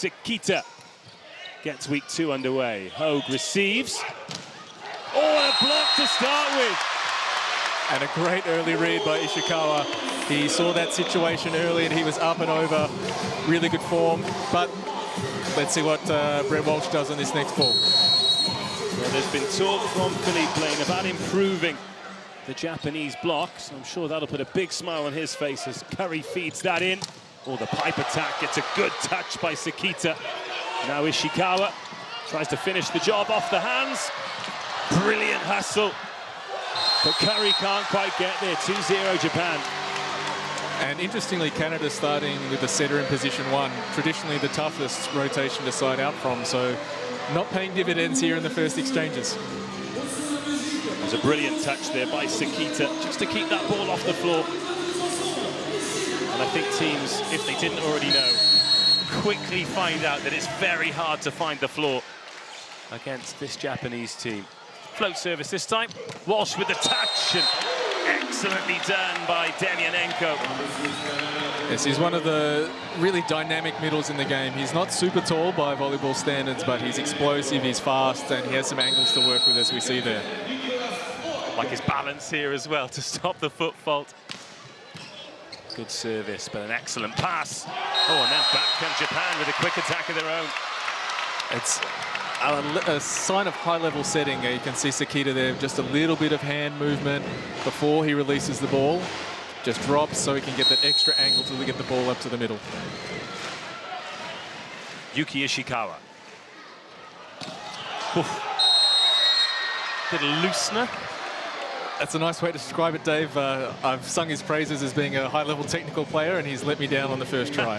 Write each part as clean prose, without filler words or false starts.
Sekita gets week 2 underway. Hogue receives. Oh, and a block to start with. And a great early read by Ishikawa. He saw that situation early and he was up and over. Really good form. But let's see what Brett Walsh does on this next ball. Well, there's been talk from Philippe Lane about improving the Japanese blocks. I'm sure that'll put a big smile on his face as Curry feeds that in. Oh, the pipe attack gets a good touch by Sekita. Now Ishikawa tries to finish the job off the hands. Brilliant hustle. But Curry can't quite get there. 2-0 Japan. And interestingly, Canada starting with the setter in position 1. Traditionally the toughest rotation to side out from. So not paying dividends here in the first exchanges. There's a brilliant touch there by Sekita just to keep that ball off the floor. And I think teams, if they didn't already know, quickly find out that it's very hard to find the floor against this Japanese team. Float service this time. Walsh with the touch, and excellently done by Demyanenko. Yes, he's one of the really dynamic middles in the game. He's not super tall by volleyball standards, but he's explosive, he's fast, and he has some angles to work with, as we see there. Like his balance here as well to stop the foot fault. Good service, but an excellent pass. Oh, and then back comes Japan with a quick attack of their own. It's a sign of high-level setting. You can see Sekita there, just a little bit of hand movement before he releases the ball. Just drops so he can get that extra angle to get the ball up to the middle. Yuki Ishikawa. Oof. Little loosener. That's a nice way to describe it, Dave. I've sung his praises as being a high-level technical player, and he's let me down on the first try.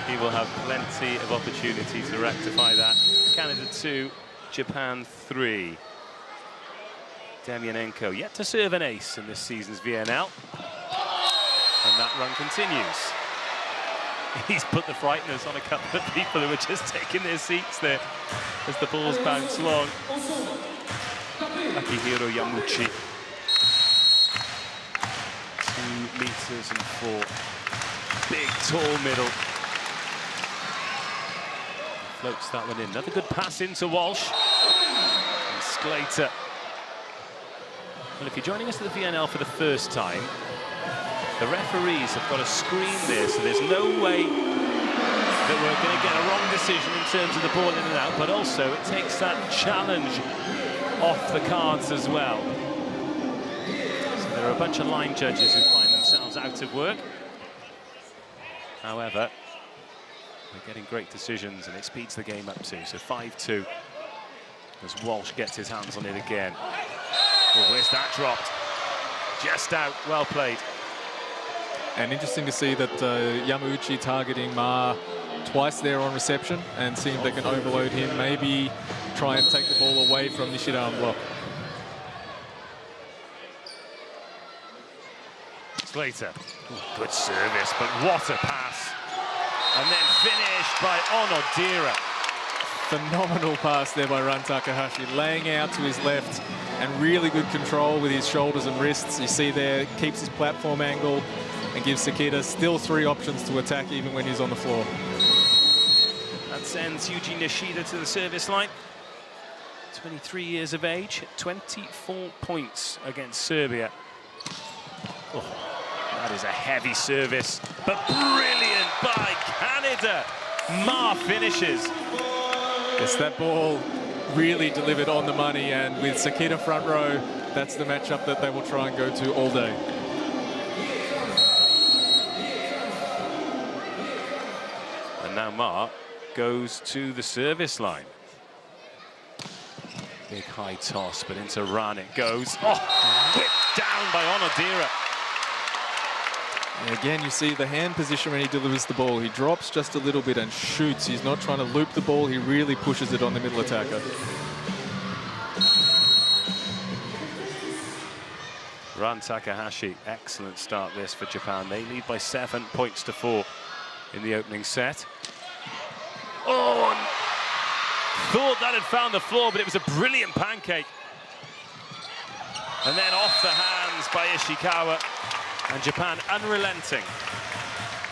He will have plenty of opportunity to rectify that. Canada 2, Japan 3. Demyanenko yet to serve an ace in this season's VNL. And that run continues. He's put the frighteners on a couple of people who were just taking their seats there as the balls bounce long. Akihiro Yamuchi. 2 meters and 4. Big, tall middle. Floats that one in. Another good pass into Walsh. And Sclater. Well, if you're joining us at the VNL for the first time, the referees have got a screen there, so there's no way that we're going to get a wrong decision in terms of the ball in and out, but also it takes that challenge off the cards as well. So there are a bunch of line judges who find themselves out of work. However, they're getting great decisions and it speeds the game up too. So 5-2 as Walsh gets his hands on it again. Oh, where's that dropped? Just out, well played. And interesting to see that Yamauchi targeting Ma twice there on reception and seeing if they can overload him, maybe try and take the ball away from Nishida on block. Slater, good service, but what a pass. And then finished by Onodira. Phenomenal pass there by Ran Takahashi, laying out to his left and really good control with his shoulders and wrists. You see there, keeps his platform angle and gives Sekita still 3 options to attack even when he's on the floor. That sends Yuji Nishida to the service line. 23 years of age, 24 points against Serbia. Oh, that is a heavy service, but brilliant by Canada. Ma finishes. Yes, that ball really delivered on the money, and with Sekita front row, that's the matchup that they will try and go to all day. And now Ma goes to the service line. Big high toss, but into Ran it goes. Oh, whipped down by Onodira. And again, you see the hand position when he delivers the ball. He drops just a little bit and shoots. He's not trying to loop the ball. He really pushes it on the middle attacker. Ran Takahashi, excellent start this for Japan. They lead by 7 points to 4 in the opening set. Oh, thought that had found the floor, but it was a brilliant pancake. And then off the hands by Ishikawa. And Japan unrelenting.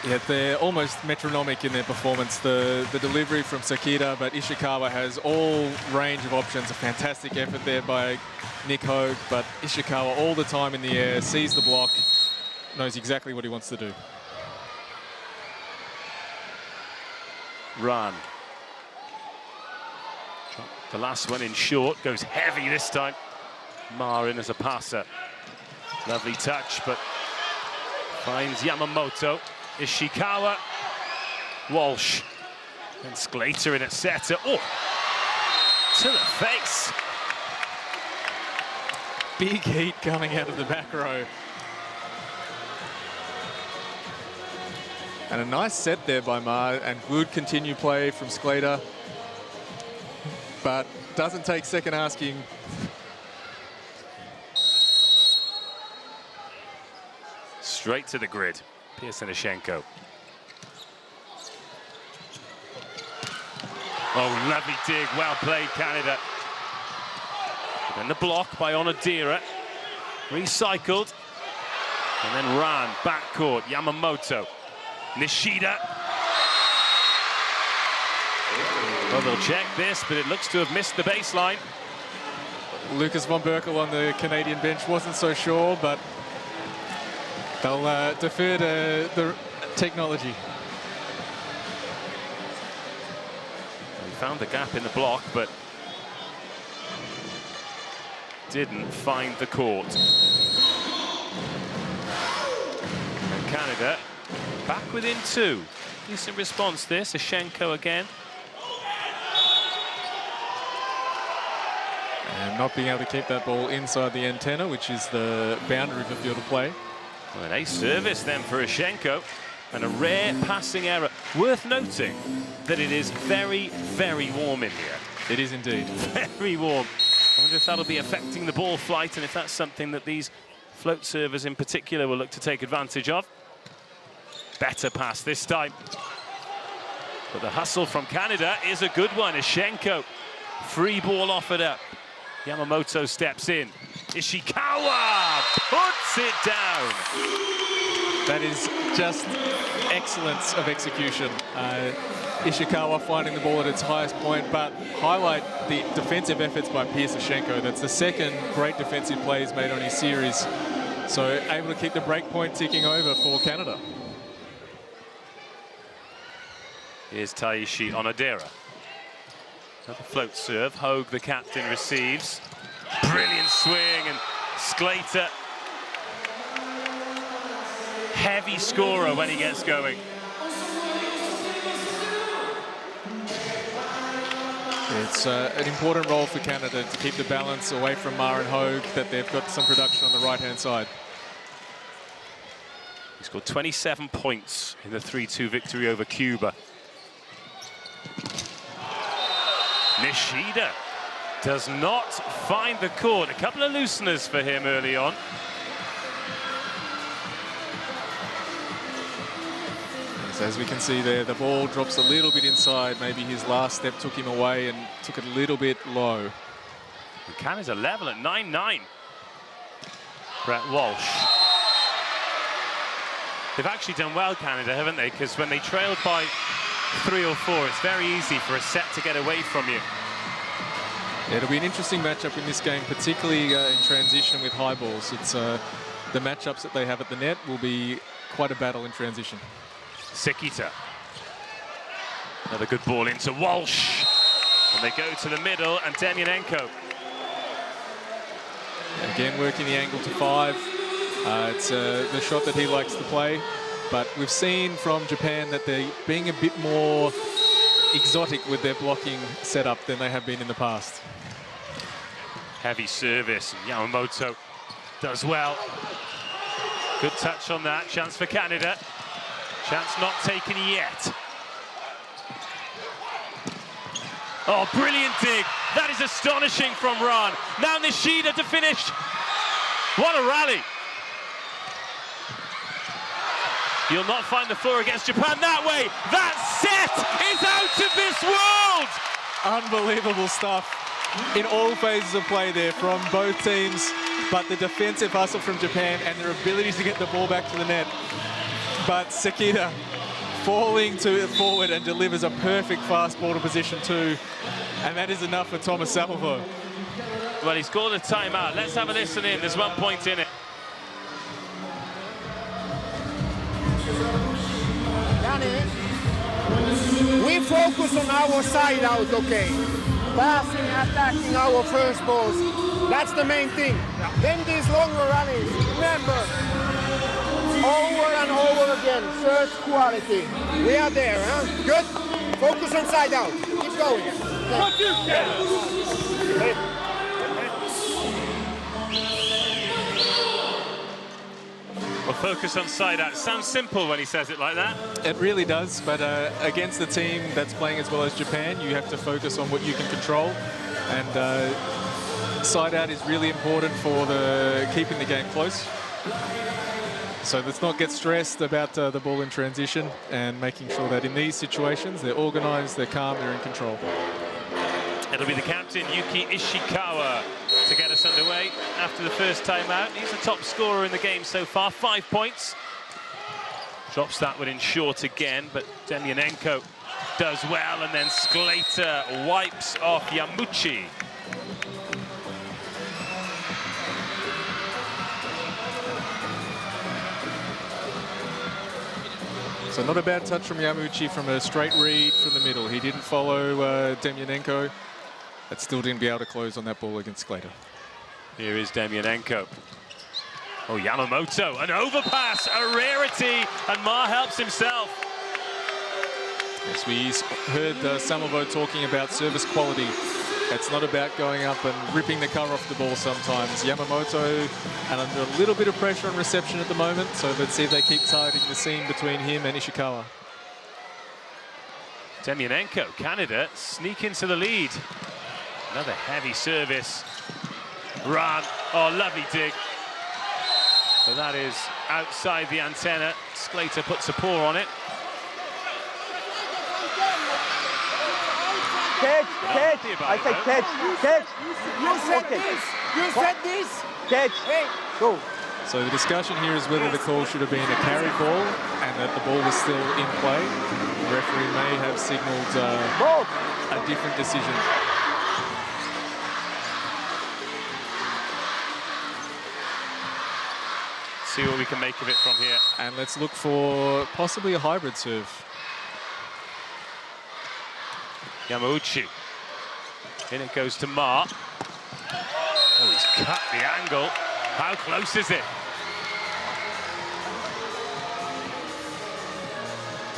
Yeah, they're almost metronomic in their performance. The delivery from Sakita, but Ishikawa has all range of options. A fantastic effort there by Nick Hogue, but Ishikawa all the time in the air, sees the block, knows exactly what he wants to do. Run. The last one in short, goes heavy this time. Marin as a passer. Lovely touch, but finds Yamamoto. Ishikawa, Walsh, and Sclater in at setter. Oh, to the face. Big heat coming out of the back row. And a nice set there by Ma, and good continued play from Sclater. But doesn't take second asking. Straight to the grid. Piasenishenko. Oh, lovely dig. Well played, Canada. Then the block by Onodira. Recycled. And then ran backcourt. Yamamoto. Nishida. Well, they'll check this, but it looks to have missed the baseline. Lucas von Berkel on the Canadian bench wasn't so sure, but they'll defer to the technology. He found the gap in the block, but didn't find the court. And Canada back within two. Decent response this. Ashenko again. And not being able to keep that ball inside the antenna, which is the boundary of the field of play. Well, an ace service then for Ashenko, and a rare passing error. Worth noting that it is very, very warm in here. It is indeed. Very warm. I wonder if that'll be affecting the ball flight, and if that's something that these float servers in particular will look to take advantage of. Better pass this time. But the hustle from Canada is a good one. Ashenko, free ball offered up. Yamamoto steps in. Ishikawa puts it down. That is just excellence of execution. Ishikawa finding the ball at its highest point, but highlight the defensive efforts by Piasenishenko. That's the second great defensive play he's made on his series. So able to keep the break point ticking over for Canada. Here's Taishi Onodira. Another float serve. Hogue, the captain, receives. Brilliant swing, and Sclater. Heavy scorer when he gets going. It's an important role for Canada to keep the balance away from Ma and Hogue, that they've got some production on the right-hand side. He scored 27 points in the 3-2 victory over Cuba. Nishida does not find the court. A couple of looseners for him early on. So as we can see there, the ball drops a little bit inside. Maybe his last step took him away and took it a little bit low. And Canada level at 9-9. Brett Walsh. They've actually done well, Canada, haven't they? Because when they trailed by 3 or 4, it's very easy for a set to get away from you. Yeah, it'll be an interesting matchup in this game, particularly in transition with high balls. It's the matchups that they have at the net will be quite a battle in transition. Sakita. Another good ball into Walsh. And they go to the middle, and Demyanenko. Again, working the angle to 5. It's the shot that he likes to play. But we've seen from Japan that they're being a bit more exotic with their blocking setup than they have been in the past. Heavy service. Yamamoto does well. Good touch on that. Chance for Canada. Chance not taken yet. Oh, brilliant dig. That is astonishing from Ran. Now Nishida to finish. What a rally. You'll not find the floor against Japan that way. That set is out of this world. Unbelievable stuff in all phases of play there from both teams. But the defensive hustle from Japan and their ability to get the ball back to the net. but Sakita falling forward and delivers a perfect fast ball to position 2. And that is enough for Thomas Salvo. Well, he's called a timeout. Let's have a listen in. There's 1 point in it. We focus on our side out, okay? Passing, attacking our first balls. That's the main thing. Then these longer rallies, remember, over and over again, search quality. We are there, huh? Good. Focus on side out. Keep going. Well, focus on side out. Sounds simple when he says it like that. It really does, but against the team that's playing as well as Japan, you have to focus on what you can control. And side out is really important for keeping the game close. So let's not get stressed about the ball in transition, and making sure that in these situations, they're organized, they're calm, they're in control. It'll be the captain, Yuki Ishikawa, to get us underway after the first timeout. He's the top scorer in the game so far, 5 points. Drops that one in short again, but Demyanenko does well, and then Sklater wipes off Yamuchi. So not a bad touch from Yamuchi from a straight read from the middle. He didn't follow Demyanenko, but still didn't be able to close on that ball against Sklater. Here is Demyanenko. Oh, Yamamoto, an overpass, a rarity, and Ma helps himself. Yes, we heard Samovo talking about service quality. It's not about going up and ripping the cover off the ball sometimes. Yamamoto, and under a little bit of pressure on reception at the moment, so let's see if they keep targeting the seam between him and Ishikawa. Demyanenko, Canada, sneak into the lead. Another heavy service. Run, oh, lovely dig. So that is outside the antenna. Sklater puts a paw on it. Catch, I said catch. You said this. You said this. Catch. Hey, go. So the discussion here is whether the call should have been a carry ball and that the ball was still in play. The referee may have signaled a different decision. See what we can make of it from here. And let's look for possibly a hybrid serve. Yamauchi. In it goes to Ma. Oh, he's cut the angle. How close is it?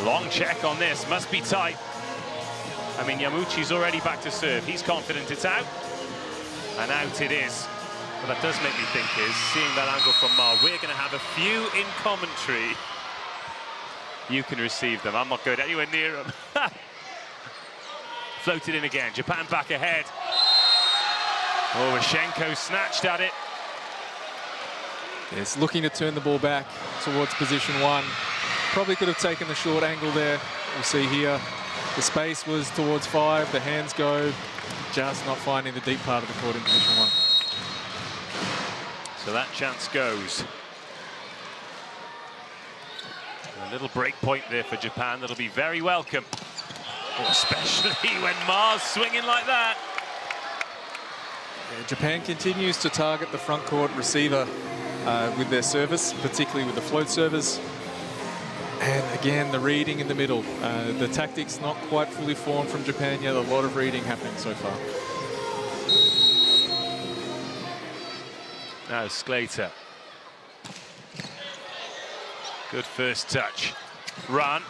Long check on this, must be tight. I mean, Yamuchi's already back to serve. He's confident it's out. And out it is. What that does make me think is, seeing that angle from Ma, we're going to have a few in commentary. You can receive them. I'm not going anywhere near them. Floated in again. Japan back ahead. Oh, Rashenko snatched at it. It's looking to turn the ball back towards position 1. Probably could have taken the short angle there. We'll see here. The space was towards 5. The hands go. Just not finding the deep part of the court in position 1. So that chance goes. A little break point there for Japan. That'll be very welcome. Oh, especially when Ma's swinging like that. Yeah, Japan continues to target the front court receiver with their service, particularly with the float servers. And again, the reading in the middle. The tactics not quite fully formed from Japan yet. A lot of reading happening so far. Now Sklater. Good first touch. Run.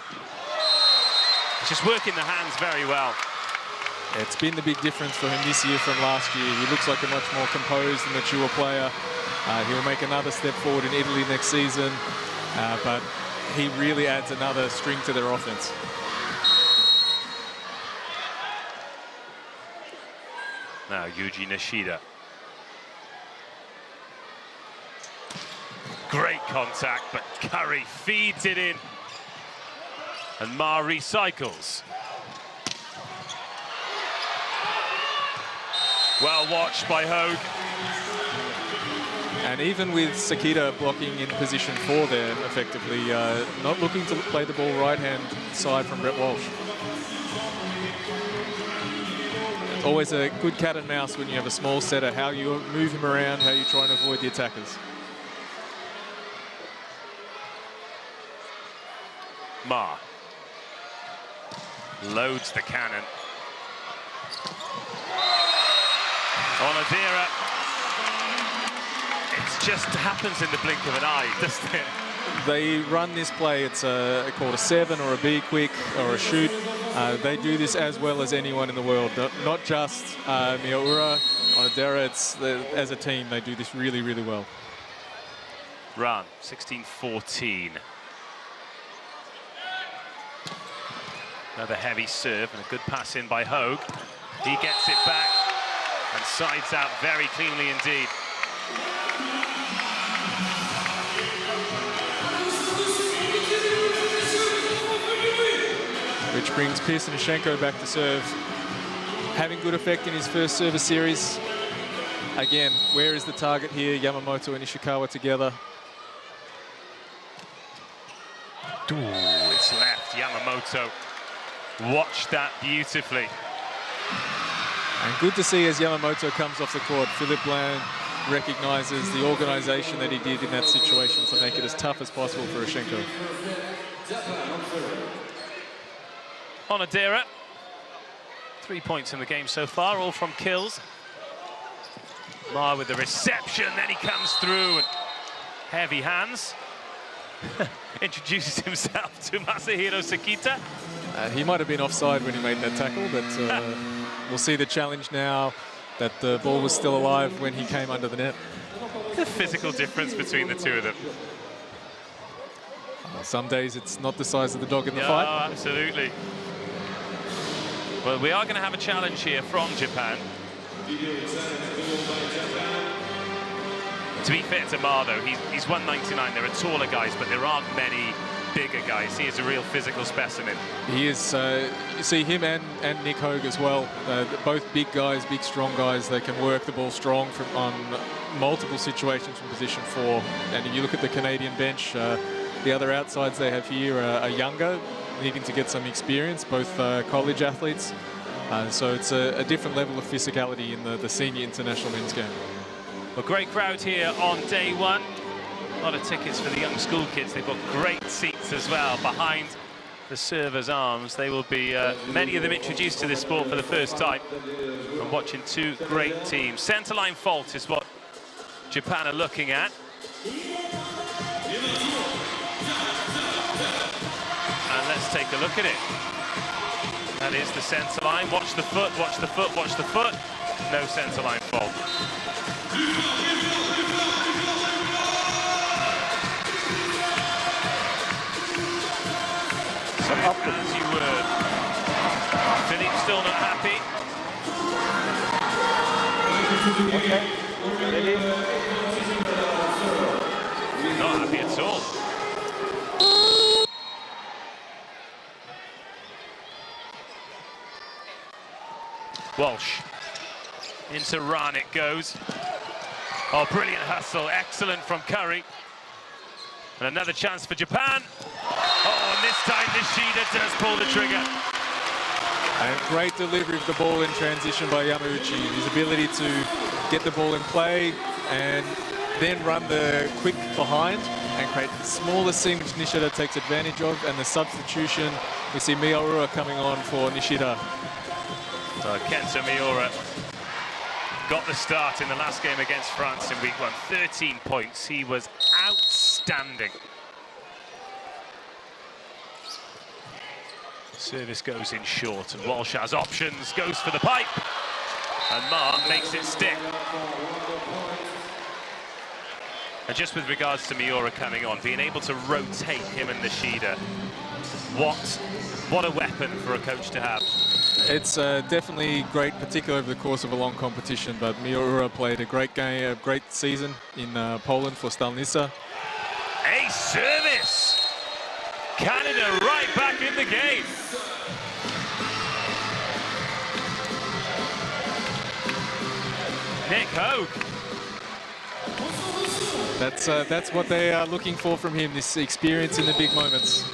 He's just working the hands very well. It's been the big difference for him this year from last year. He looks like a much more composed and mature player. He'll make another step forward in Italy next season, but he really adds another string to their offense. Now Yuji Nishida. Great contact, but Curry feeds it in. And Ma recycles. Well watched by Hogue. And even with Sakita blocking in position 4 there, effectively, not looking to play the ball right-hand side from Brett Walsh. It's always a good cat and mouse when you have a small setter, how you move him around, how you try and avoid the attackers. Ma loads the cannon. Onodera. It just happens in the blink of an eye, doesn't it? They run this play, it's called a 7 or a B quick or a shoot. They do this as well as anyone in the world, not just Miura, Onodera. As a team, they do this really, really well. Run, 16-14. Another heavy serve and a good pass in by Hogue. He gets it back and sides out very cleanly indeed. Which brings Pearson-Nishenko back to serve. Having good effect in his first service series. Again, where is the target here? Yamamoto and Ishikawa together. Ooh, it's left. Yamamoto watched that beautifully. And good to see as Yamamoto comes off the court. Philippe Bland recognises the organisation that he did in that situation to make it as tough as possible for Ishenko. Onodera, 3 points in the game so far, all from kills. Ma with the reception, then he comes through and heavy hands. Introduces himself to Masahiro Sakita. He might have been offside when he made that tackle, but we'll see the challenge now that the ball was still alive when he came under the net. The physical difference between the two of them. Some days it's not the size of the dog in the fight. Oh, absolutely. Well, we are going to have a challenge here from Japan. To be fair to Ma, though, he's 199. There are taller guys, but there aren't many bigger guys. He is a real physical specimen. He is. You see him and Nick Hogue as well. Both big guys, big strong guys. They can work the ball strong on multiple situations from position 4. And if you look at the Canadian bench, the other outsides they have here are younger, needing to get some experience, both college athletes. So it's a different level of physicality in the senior international men's game. Well, great crowd here on day 1. A lot of tickets for the young school kids. They've got great seats as well behind the servers' arms. They will be, many of them, introduced to this sport for the first time and watching 2 great teams. Centerline fault is what Japan are looking at. And let's take a look at it. That is the centre line. Watch the foot, watch the foot, watch the foot. No centre line fault. So as you were, Philippe still not happy. Okay. Not happy at all. Walsh. Into run it goes. Oh, brilliant hustle. Excellent from Curry. And another chance for Japan. Oh, and this time Nishida does pull the trigger. And great delivery of the ball in transition by Yamauchi. His ability to get the ball in play and then run the quick behind and create the smaller seam which Nishida takes advantage of. And the substitution, we see Miura coming on for Nishida. So Kento Miura got the start in the last game against France in week 1. 13 points. He was outstanding. Service goes in short and Walsh has options, goes for the pipe. And Ma makes it stick. And just with regards to Miura coming on, being able to rotate him and Nishida, what a weapon for a coach to have. It's definitely great, particularly over the course of a long competition, but Miura played a great game, a great season in Poland for Stalnica. A service! Canada right back in the game. Nick Hogue. That's what they are looking for from him, this experience in the big moments.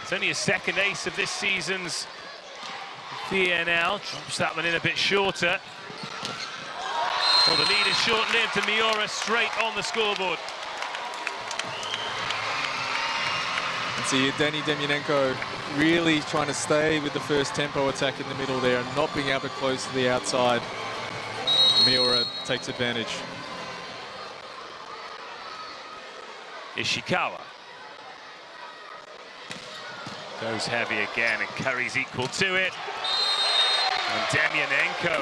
It's only his second ace of this season's VNL. Drops that one in a bit shorter. Well, the lead is short-lived and Miura straight on the scoreboard. And see Danny Demyanenko really trying to stay with the first tempo attack in the middle there and not being able to close to the outside. Miura takes advantage. Ishikawa goes heavy again and Curry's equal to it. And Demyanenko.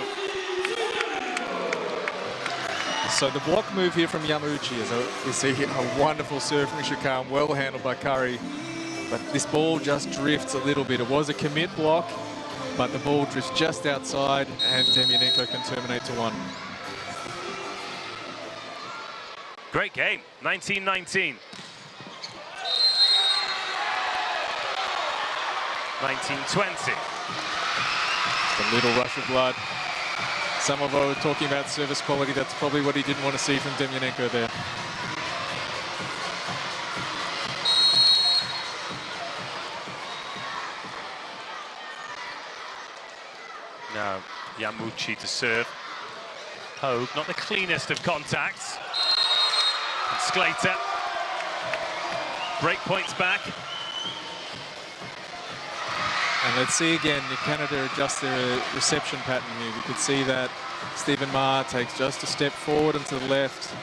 So the block move here from Yamauchi is a wonderful serve from Ishikawa, well handled by Curry. But this ball just drifts a little bit. It was a commit block, but the ball drifts just outside and Demyanenko can terminate to 1. Great game, 19-19. 19-20. A little rush of blood. Samovo talking about service quality. That's probably what he didn't want to see from Demyanenko there. Now Yamauchi to serve. Hogue, not the cleanest of contacts. And Sclater. Break points back. And let's see again, Canada adjust their reception pattern here. We could see that Stephen Ma takes just a step forward and to the left.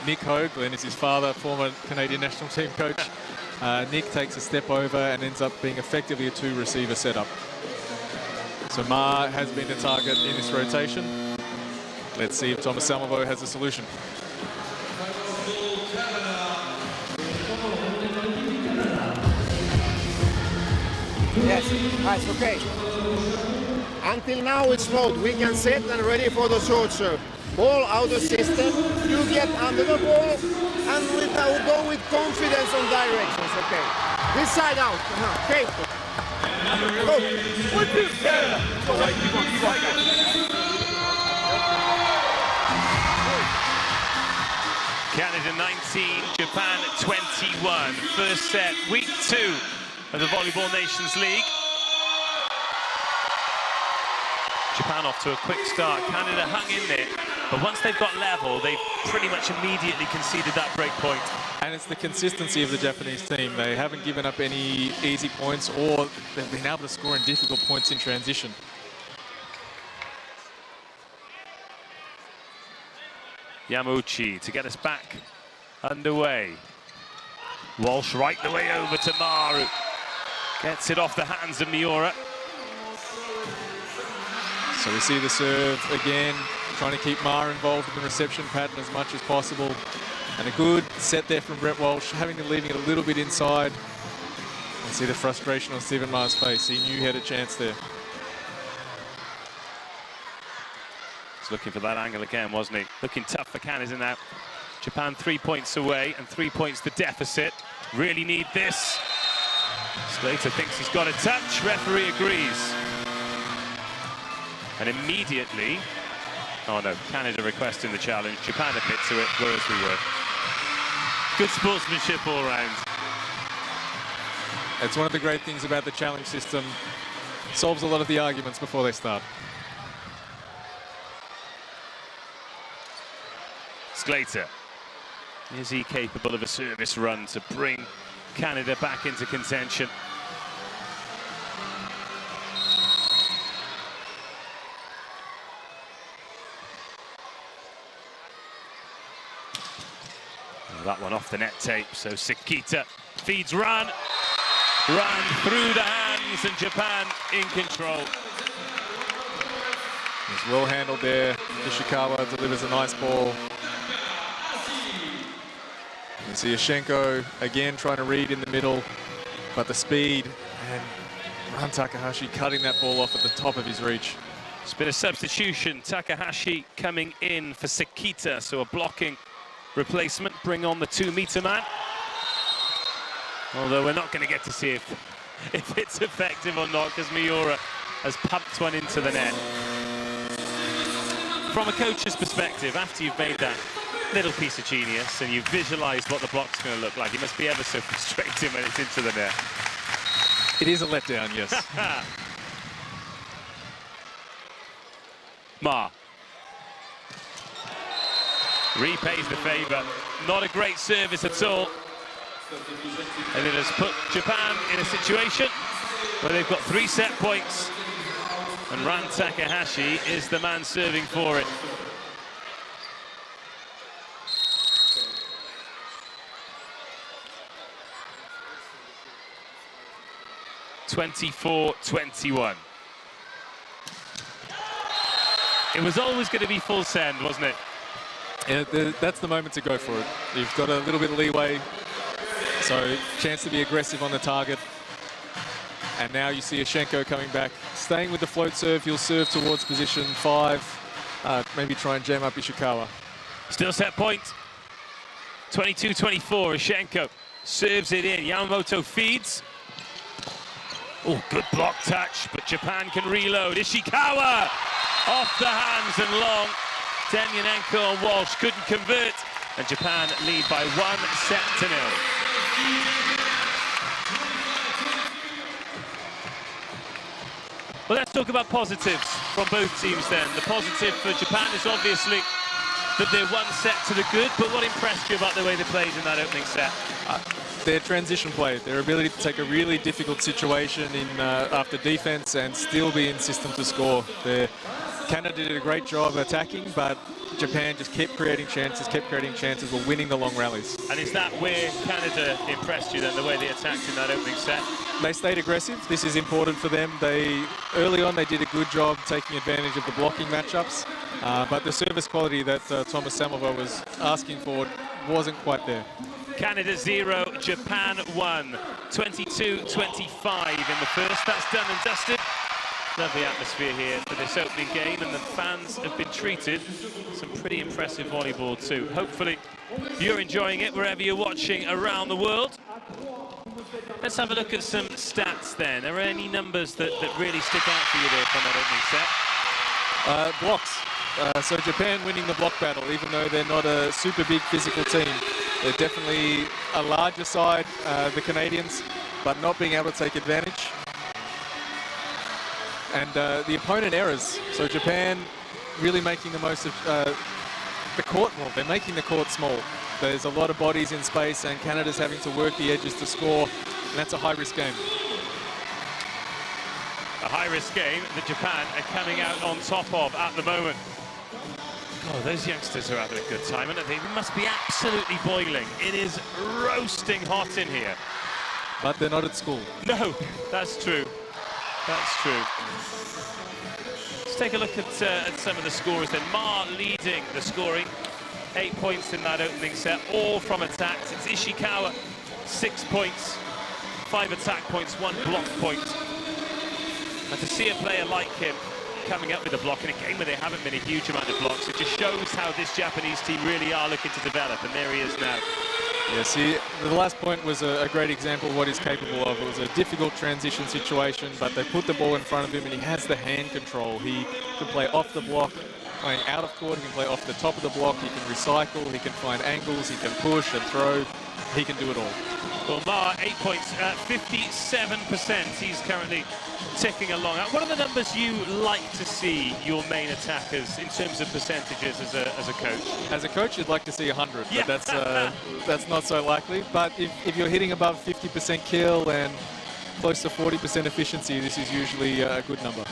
Nick Hogue, Glenn is his father, former Canadian national team coach. Nick takes a step over and ends up being effectively a 2-receiver setup. So Ma has been the target in this rotation. Let's see if Thomas Samovo has a solution. Yes, nice, okay. Until now it's smooth. We can set and ready for the short serve. Ball out of system, you get under the ball and go with confidence on directions, okay. This side out, okay. Go. 1, 2, yeah. Canada 19, Japan 21. First set, week 2 of the Volleyball Nations League. Japan off to a quick start. Canada hung in there, but once they've got level, they've pretty much immediately conceded that break point. And it's the consistency of the Japanese team. They haven't given up any easy points, or they've been able to score in difficult points in transition. Yamauchi to get us back underway. Walsh right the way over to Maru. Gets it off the hands of Miura. So we see the serve again, trying to keep Ma involved in the reception pattern as much as possible. And a good set there from Brett Walsh, having to leaving it a little bit inside. And see the frustration on Stephen Ma's face. He knew he had a chance there. He's looking for that angle again, wasn't he? Looking tough for Canada now. Japan 3 points away and 3 points the deficit. Really need this. Sclater thinks he's got a touch. Referee agrees. And immediately, oh no, Canada requesting the challenge. Japan admit to it, whereas we were. Good sportsmanship all round. It's one of the great things about the challenge system. Solves a lot of the arguments before they start. Sclater. Is he capable of a service run to bring Canada back into contention? That one off the net tape, so Sekita feeds run through the hands, and Japan in control. It's well handled there. Ishikawa delivers a nice ball. You see Yashenko again trying to read in the middle, but the speed and Ran Takahashi cutting that ball off at the top of his reach. It's been a substitution. Takahashi coming in for Sekita, so a blocking replacement. Bring on the 2-meter man. Although we're not going to get to see if it's effective or not, because Miura has pumped one into the net. From a coach's perspective, after you've made that little piece of genius, and you've visualized what the block's going to look like. It must be ever so frustrating when it's into the net. It is a letdown, yes. Ma repays the favor. Not a great service at all. And it has put Japan in a situation where they've got 3 set points. And Ran Takahashi is the man serving for it. (24-21). It was always going to be full send, wasn't it? Yeah, that's the moment to go for it. You've got a little bit of leeway, so chance to be aggressive on the target. And now you see Ashenko coming back. Staying with the float serve, he'll serve towards position 5. Maybe try and jam up Ishikawa. Still set point. 22-24, Ashenko serves it in. Yamamoto feeds. Oh, good block touch, but Japan can reload. Ishikawa off the hands and long. Demyanenko and Walsh couldn't convert, and Japan lead by 1-0. Well, let's talk about positives from both teams then. The positive for Japan is obviously that they're 1 set to the good, but what impressed you about the way they played in that opening set? Their transition play, their ability to take a really difficult situation in after defense and still be in system to score. Canada did a great job attacking, but Japan just kept creating chances, were winning the long rallies. And is that where Canada impressed you then, the way they attacked in that opening set? They stayed aggressive. This is important for them. Early on, they did a good job taking advantage of the blocking matchups, but the service quality that Thomas Samovar was asking for wasn't quite there. Canada 0, Japan 1. 22-25 in the first. That's done and dusted. Lovely atmosphere here for this opening game, and the fans have been treated. Some pretty impressive volleyball too. Hopefully you're enjoying it wherever you're watching around the world. Let's have a look at some stats then. Are there any numbers that really stick out for you there from that opening set? Blocks. So Japan winning the block battle, even though they're not a super big physical team. They're definitely a larger side, the Canadians, but not being able to take advantage. And the opponent errors. So Japan really making the most of the court. Well, they're making the court small. There's a lot of bodies in space, and Canada's having to work the edges to score, and that's a high-risk game. A high-risk game that Japan are coming out on top of at the moment. Oh, those youngsters are having a good time, and they must be absolutely boiling. It is roasting hot in here. But they're not at school. No, that's true. That's true. Let's take a look at some of the scores then. Ma leading the scoring. 8 points in that opening set, all from attacks. It's Ishikawa, 6 points, 5 attack points, 1 block point. And to see a player like him coming up with a block in a game where there haven't been a huge amount of blocks, it just shows how this Japanese team really are looking to develop, and there he is now. Yeah, see, the last point was a great example of what he's capable of. It was a difficult transition situation, but they put the ball in front of him, and he has the hand control. He can play off the block, playing out of court, he can play off the top of the block, he can recycle, he can find angles, he can push and throw, he can do it all. Well, Ma, 8 points, 57%, he's currently ticking along. What are the numbers you like to see your main attackers in terms of percentages as a coach? As a coach, you'd like to see 100, yeah. But that's not so likely. But if you're hitting above 50% kill and close to 40% efficiency, this is usually a good number.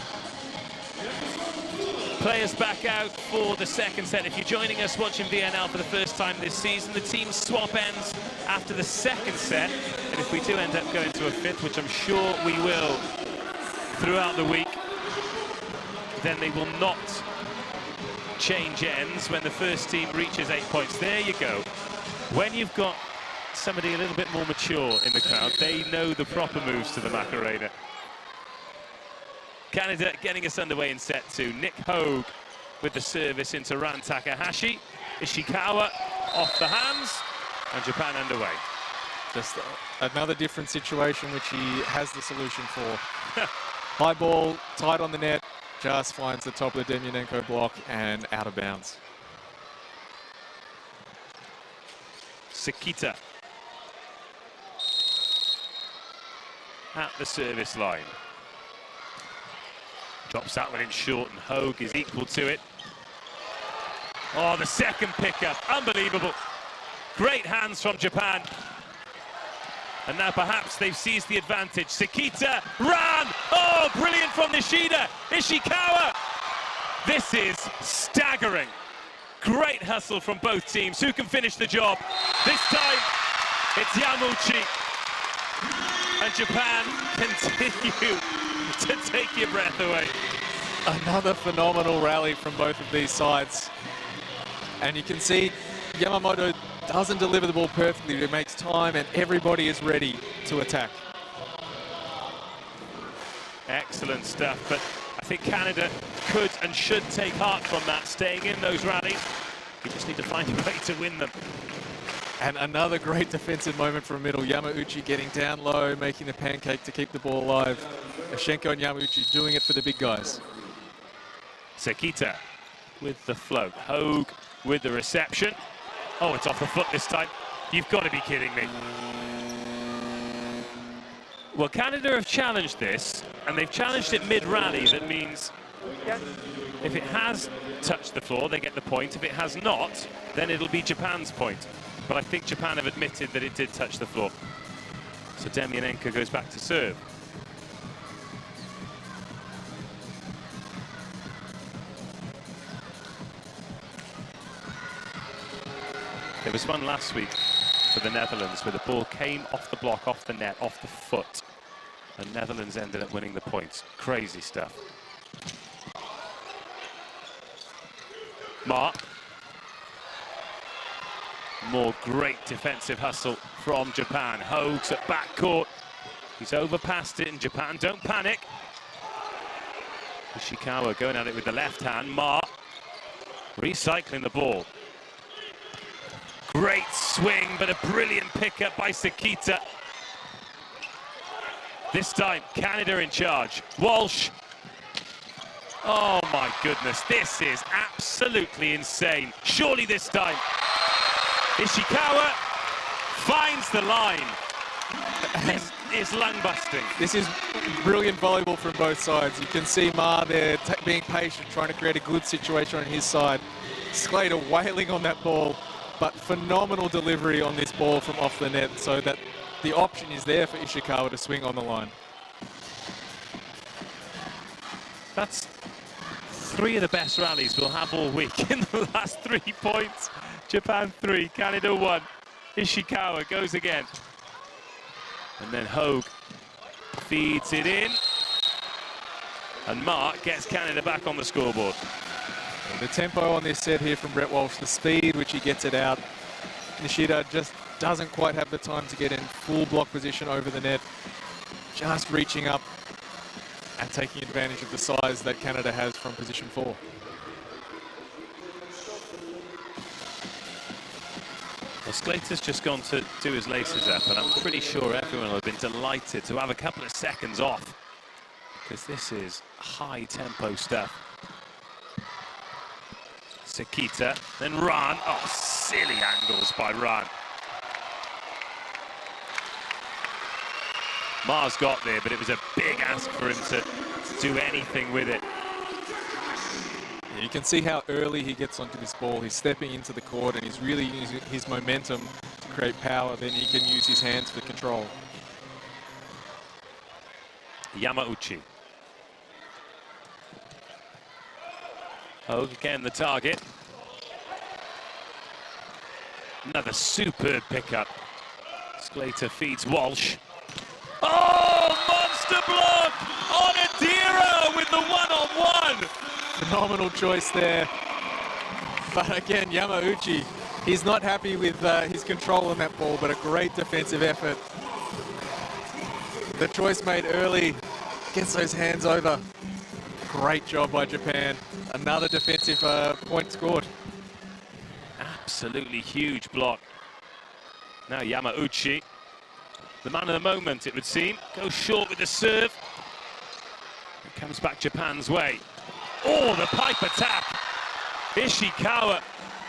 Players back out for the second set. If you're joining us watching VNL for the first time this season, the team swap ends after the second set. And if we do end up going to a fifth, which I'm sure we will throughout the week, then they will not change ends when the first team reaches 8 points. There you go. When you've got somebody a little bit more mature in the crowd, they know the proper moves to the Macarena. Canada getting us underway in set 2. Nick Hogue with the service into Ran Takahashi. Ishikawa off the hands, and Japan underway. Just another different situation which he has the solution for. High ball, tight on the net, just finds the top of the Demyanenko block and out of bounds. Sekita at the service line. Drops that one in short, and Hogue is equal to it. Oh, the second pickup, unbelievable. Great hands from Japan. And now perhaps they've seized the advantage. Sekita ran. Oh, brilliant from Nishida. Ishikawa. This is staggering. Great hustle from both teams. Who can finish the job? This time, it's Yamauchi. And Japan continue to take your breath away. Another phenomenal rally from both of these sides. And you can see Yamamoto doesn't deliver the ball perfectly. It makes time and everybody is ready to attack. Excellent stuff, but I think Canada could and should take heart from that, staying in those rallies. You just need to find a way to win them. And another great defensive moment from middle. Yamauchi getting down low, making the pancake to keep the ball alive. Yoshenko and Yamauchi doing it for the big guys. Sekita with the float. Hogue with the reception. Oh, it's off the foot this time. You've got to be kidding me. Well, Canada have challenged this, and they've challenged it mid-rally. That means if it has touched the floor, they get the point. If it has not, then it'll be Japan's point. But I think Japan have admitted that it did touch the floor. So Demianenko goes back to serve. There was one last week for the Netherlands where the ball came off the block, off the net, off the foot. And Netherlands ended up winning the points. Crazy stuff. Ma. More great defensive hustle from Japan. Hogue's at backcourt. He's overpassed it, and Japan don't panic. Ishikawa going at it with the left hand. Ma recycling the ball. Great swing, but a brilliant pickup by Sekita. This time, Canada in charge. Walsh. Oh my goodness, this is absolutely insane. Surely this time. Ishikawa finds the line. This is lung-busting. This is brilliant volleyball from both sides. You can see Ma there being patient, trying to create a good situation on his side. Sclater wailing on that ball, but phenomenal delivery on this ball from off the net so that the option is there for Ishikawa to swing on the line. That's three of the best rallies we'll have all week in the last 3 points. Japan 3, Canada 1. Ishikawa goes again. And then Hogue feeds it in. And Mark gets Canada back on the scoreboard. The tempo on this set here from Brett Walsh, the speed which he gets it out. Nishida just doesn't quite have the time to get in full block position over the net. Just reaching up and taking advantage of the size that Canada has from position 4. Well, Sclater's just gone to do his laces up, and I'm pretty sure everyone will have been delighted to have a couple of seconds off, because this is high-tempo stuff. Sekita, then Ran. Oh, silly angles by Ran. Ma's got there, but it was a big ask for him to do anything with it. You can see how early he gets onto this ball. He's stepping into the court and he's really using his momentum to create power. Then he can use his hands for control. Yamauchi. Hogue again the target. Another superb pickup. Sclater feeds Walsh. Oh, monster block on Adira with the one-on-one. Phenomenal choice there. But again, Yamauchi, he's not happy with his control on that ball, but a great defensive effort. The choice made early, gets those hands over. Great job by Japan. Another defensive point scored. Absolutely huge block. Now Yamauchi, the man of the moment, it would seem, goes short with the serve. It comes back Japan's way. Oh, the Piper tap. Ishikawa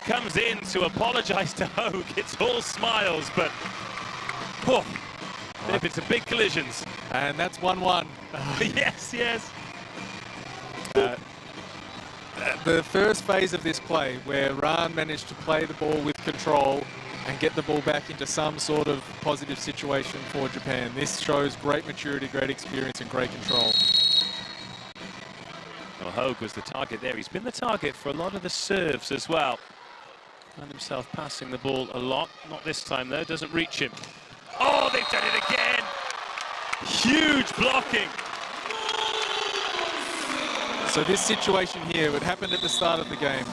comes in to apologise to Hogue. It's all smiles, but they've been some big collisions. And that's 1-1. Yes, yes. The first phase of this play, where Rahn managed to play the ball with control and get the ball back into some sort of positive situation for Japan. This shows great maturity, great experience, and great control. Well, Hogue was the target there. He's been the target for a lot of the serves as well. Found himself passing the ball a lot. Not this time, though. Doesn't reach him. Oh, they've done it again! Huge blocking. So this situation here, it happened at the start of the game.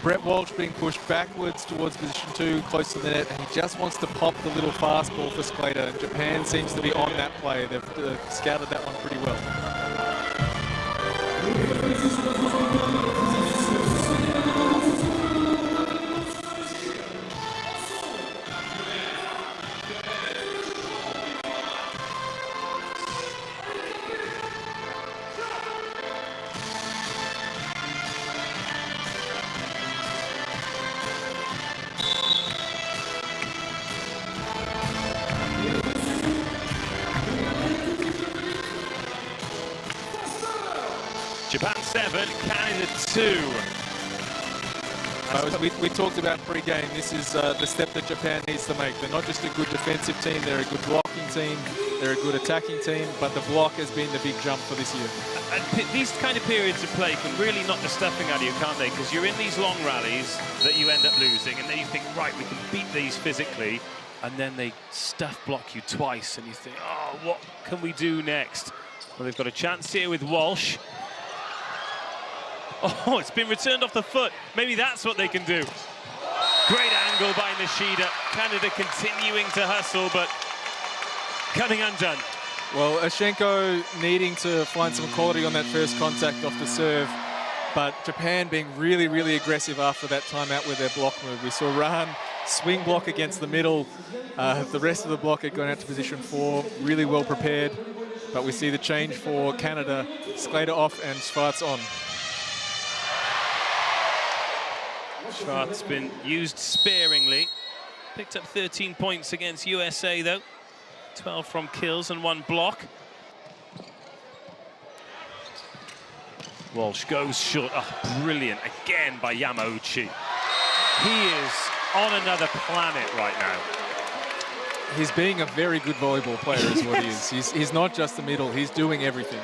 Brett Walsh being pushed backwards towards position 2, close to the net, and he just wants to pop the little fastball for Sclater. And Japan seems to be on that play. They've scouted that one pretty well. Japan 7, Canada 2. We talked about pre-game. This is the step that Japan needs to make. They're not just a good defensive team, they're a good blocking team, they're a good attacking team, but the block has been the big jump for this year. And these kind of periods of play can really knock the stuffing out of you, can't they? Because you're in these long rallies that you end up losing, and then you think, right, we can beat these physically, and then they stuff block you twice, and you think, oh, what can we do next? Well, they've got a chance here with Walsh. Oh, it's been returned off the foot. Maybe that's what they can do. Great angle by Nishida. Canada continuing to hustle, but coming undone. Well, Ashenko needing to find some quality on that first contact off the serve, but Japan being really, really aggressive after that timeout with their block move. We saw Rahn swing block against the middle. The rest of the block had gone out to position 4, really well prepared, but we see the change for Canada. Sclater off and Schwartz on. Schwartz been used sparingly. Picked up 13 points against USA, though. 12 from kills and 1 block. Walsh goes short. Oh, brilliant. Again by Yamauchi. He is on another planet right now. He's being a very good volleyball player is what he is. He's not just the middle, he's doing everything.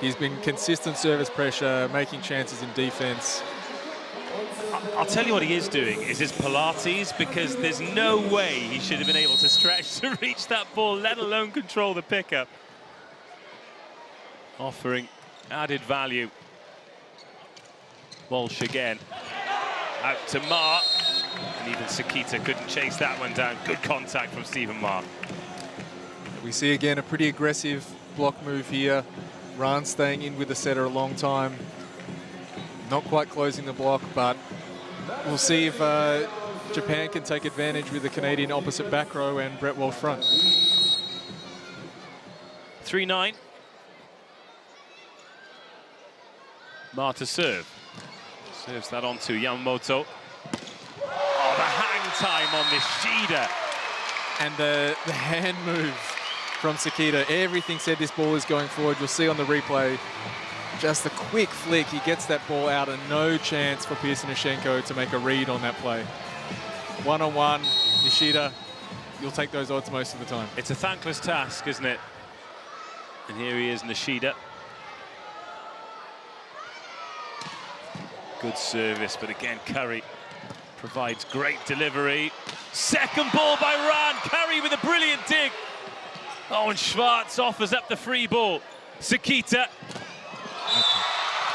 He's been consistent service pressure, making chances in defense. I'll tell you what he is doing is his Pilates, because there's no way he should have been able to stretch to reach that ball, let alone control the pickup. Offering added value. Walsh again. Out to Ma. And even Sakita couldn't chase that one down. Good contact from Stephen Ma. We see again a pretty aggressive block move here. Rahn staying in with the setter a long time. Not quite closing the block, but we'll see if Japan can take advantage with the Canadian opposite back row and Brett Walsh front. 3-9. Ma to serve. Serves that on to Yamamoto. Oh, the hang time on Nishida. And the hand move from Sakita. Everything said this ball is going forward. You'll see on the replay. Just a quick flick, he gets that ball out and no chance for Pearson Ashenko to make a read on that play. One-on-one, Nishida, you'll take those odds most of the time. It's a thankless task, isn't it? And here he is, Nishida. Good service, but again, Curry provides great delivery. Second ball by Rahn, Curry with a brilliant dig. Oh, and Schwartz offers up the free ball. Sakita.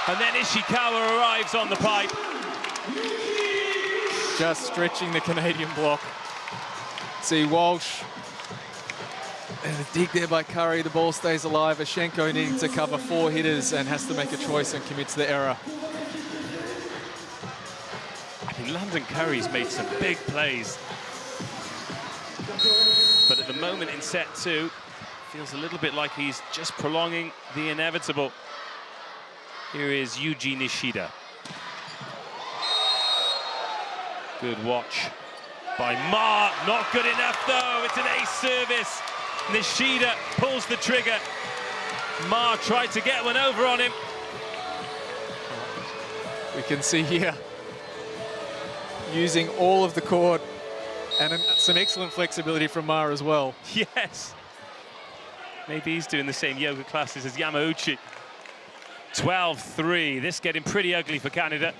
And then Ishikawa arrives on the pipe. Just stretching the Canadian block. See Walsh. And a dig there by Curry. The ball stays alive. Ashenko needing to cover 4 hitters and has to make a choice and commits the error. I mean, Landon Curry's made some big plays. But at the moment in set 2, feels a little bit like he's just prolonging the inevitable. Here is Yuji Nishida. Good watch by Ma. Not good enough, though. It's an ace service. Nishida pulls the trigger. Ma tried to get one over on him. We can see here using all of the court and some excellent flexibility from Ma as well. Yes. Maybe he's doing the same yoga classes as Yamauchi. 12-3. This getting pretty ugly for Canada.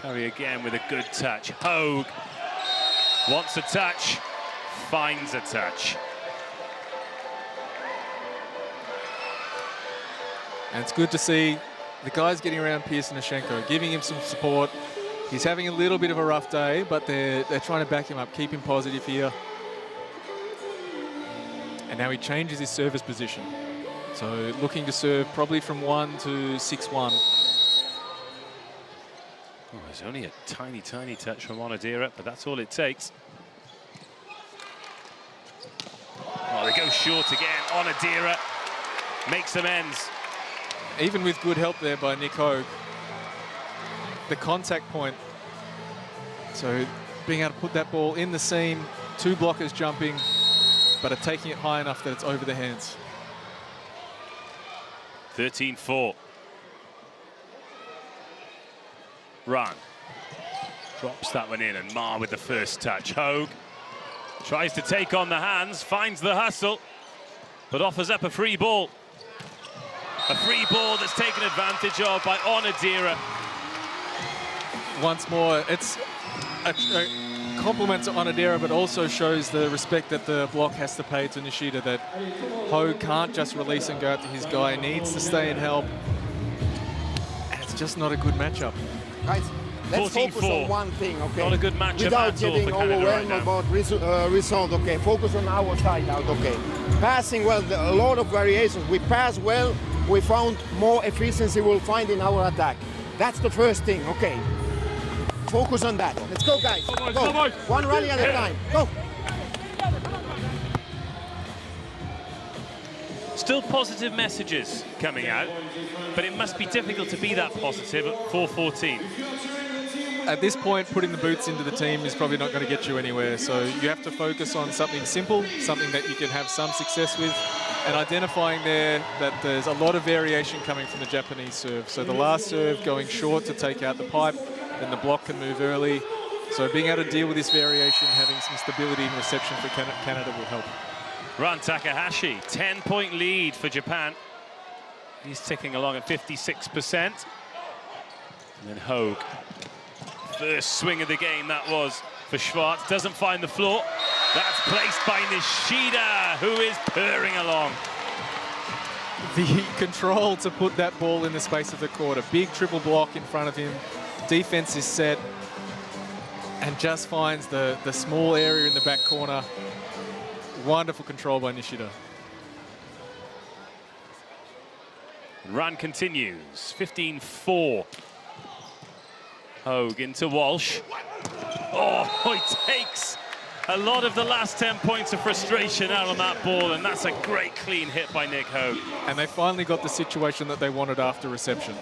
Curry again with a good touch. Hogue wants a touch, finds a touch. And it's good to see the guys getting around Pearson-Nishenko, giving him some support. He's having a little bit of a rough day, but they're trying to back him up, keep him positive here. And now he changes his service position. So looking to serve probably from 1 to 6-1. Oh, there's only a tiny, tiny touch from Onodera, but that's all it takes. Oh, they go short again. Onodera makes amends. Even with good help there by Nick Hogue. The contact point. So being able to put that ball in the seam, 2 blockers jumping, but are taking it high enough that it's over the hands. 13-4. Run. Drops that one in, and Ma with the first touch. Hogue tries to take on the hands, finds the hustle, but offers up a free ball. A free ball that's taken advantage of by Onodera. Once more, it's a compliment to Onodera, but also shows the respect that the block has to pay to Nishida, that Hogue can't just release and go out to his guy, needs to stay and help. And it's just not a good matchup. Guys, let's focus on one thing, okay? Not a good matchup without at all getting for Canada overwhelmed right now. about result, okay? Focus on our side out, okay? Passing well, a lot of variations. We pass well, we found more efficiency we'll find in our attack. That's the first thing, okay? Focus on that. Let's go, guys. Go. One rally at a time. Go. Still positive messages coming out, but it must be difficult to be that positive at 4-14. At this point, putting the boots into the team is probably not going to get you anywhere. So you have to focus on something simple, something that you can have some success with, and identifying there that there's a lot of variation coming from the Japanese serve. So the last serve going short to take out the pipe, then the block can move early. So being able to deal with this variation, having some stability in reception for Canada will help. Ran Takahashi, 10-point lead for Japan. He's ticking along at 56%. And then Hogue. First swing of the game that was for Schwartz. Doesn't find the floor. That's placed by Nishida, who is purring along. The control to put that ball in the space of the court. A big triple block in front of him. Defense is set. And just finds the small area in the back corner. Wonderful control by Nishida. Run continues, 15-4. Hogue into Walsh. Oh, he takes a lot of the last 10 points of frustration out on that ball, and that's a great clean hit by Nick Hogue. And they finally got the situation that they wanted after reception.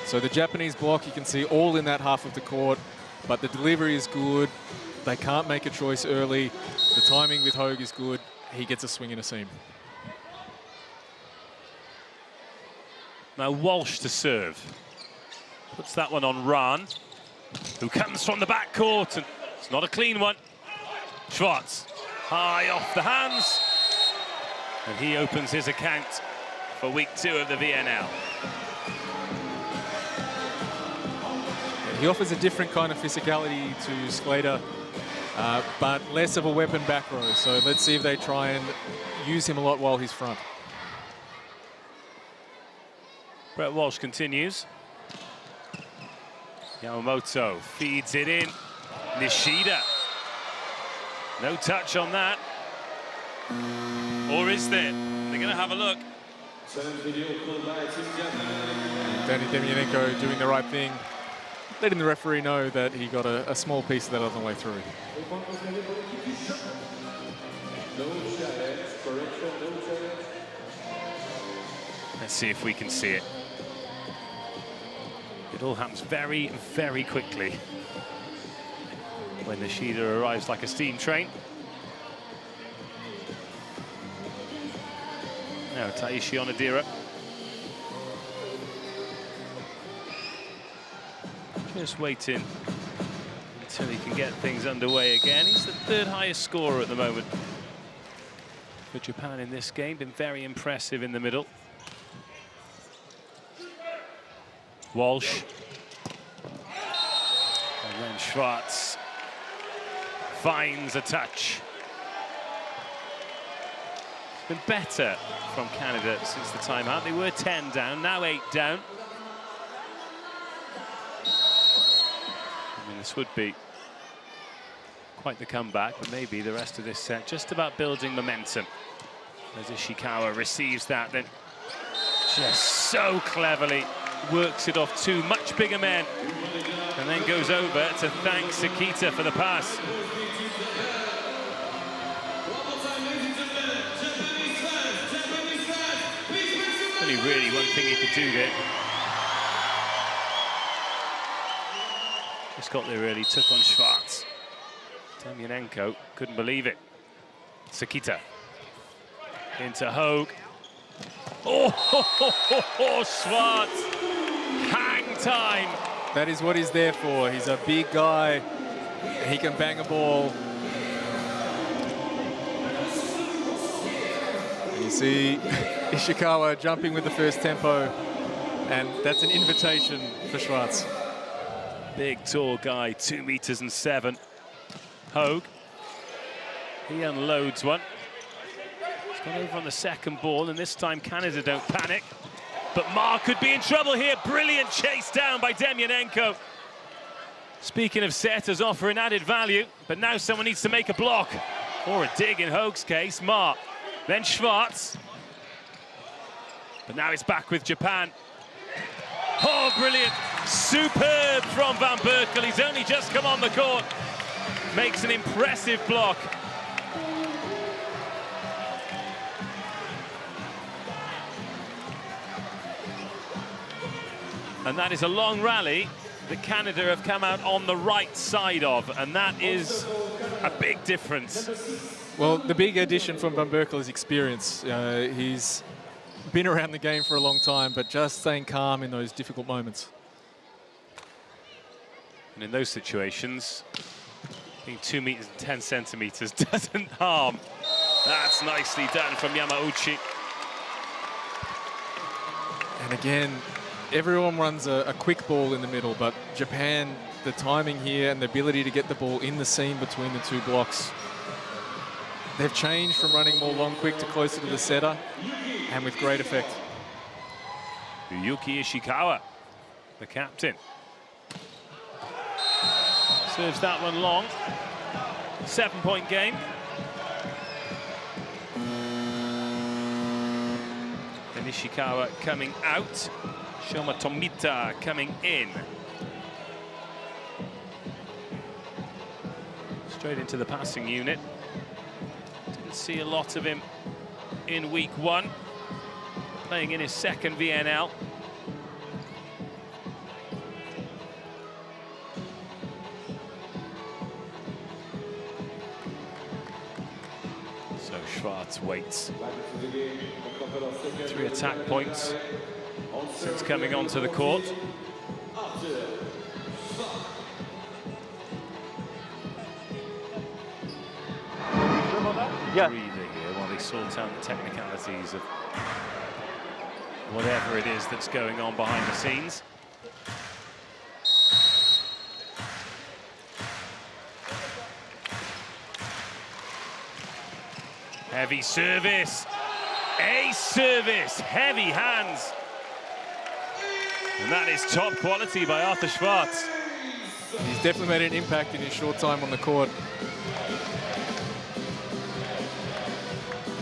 So the Japanese block, you can see all in that half of the court, but the delivery is good. They can't make a choice early. The timing with Hogue is good. He gets a swing and a seam. Now Walsh to serve. Puts that one on Rahn, who comes from the backcourt, and it's not a clean one. Schwartz, high off the hands, and he opens his account for week 2 of the VNL. He offers a different kind of physicality to Slater, but less of a weapon back row. So let's see if they try and use him a lot while he's front. Brett Walsh continues. Yamamoto feeds it in. Nishida. No touch on that. Or is there? They're going to have a look. Danny Demyanenko doing the right thing, letting the referee know that he got a small piece of that on the way through. Let's see if we can see it. It all happens very, very quickly. when Nishida arrives like a steam train. Now Taishi Onodira. Just waiting until he can get things underway again. He's the third highest scorer at the moment for Japan in this game. Been very impressive in the middle. Walsh. And then Schwartz finds a touch. It's been better from Canada since the timeout. They were 10 down, now 8 down. I mean, this would be quite the comeback, but maybe the rest of this set just about building momentum. As Ishikawa receives that, then just so cleverly works it off two much bigger men, and then goes over to thank Sakita for the pass. Only really one thing he could do there. Just got there early, took on Schwartz. Demyanenko couldn't believe it. Sakita into Hogue. Oh, Schwartz, hang time. That is what he's there for. He's a big guy. He can bang a ball. You see Ishikawa jumping with the first tempo, and that's an invitation for Schwartz. Big, tall guy, 2 meters and 7. Hogue, he unloads one. He's gone over on the second ball, and this time Canada don't panic. But Ma could be in trouble here. Brilliant chase down by Demyanenko. Speaking of setters offering added value, but now someone needs to make a block. Or a dig in Hogue's case. Ma, then Schwartz. But now it's back with Japan. Oh, brilliant. Superb from Van Berkel. He's only just come on the court. Makes an impressive block. And that is a long rally that Canada have come out on the right side of, and that is a big difference. Well, the big addition from Van Berkel is experience. He's been around the game for a long time, but just staying calm in those difficult moments. And in those situations, being 2 meters and 10 centimeters doesn't harm. That's nicely done from Yamauchi. And again, everyone runs a quick ball in the middle, but Japan, the timing here and the ability to get the ball in the seam between the two blocks. They've changed from running more long quick to closer to the setter, and with great effect. Yuki Ishikawa, the captain. Serves that one long. 7-point game. And Ishikawa coming out. Shoma Tomita coming in. Straight into the passing unit. Didn't see a lot of him in week 1. Playing in his second VNL. So Schwartz waits. 3 attack points since coming onto the court. Yeah. Breather here while they sort out the technicalities of whatever it is that's going on behind the scenes. Heavy service. Ace service. Heavy hands. And that is top quality by Arthur Schwartz. He's definitely made an impact in his short time on the court.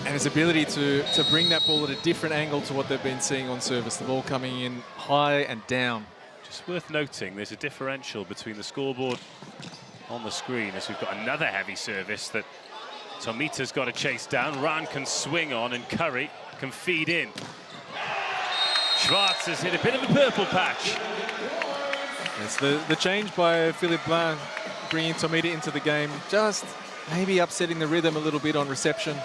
And his ability to bring that ball at a different angle to what they've been seeing on service. The ball coming in high and down. Just worth noting, there's a differential between the scoreboard on the screen as we've got another heavy service that Tomita's got to chase down. Rahn can swing on and Curry can feed in. Schwartz has hit a bit of a purple patch. It's the change by Philippe Blanc bringing Tomita into the game, just maybe upsetting the rhythm a little bit on reception.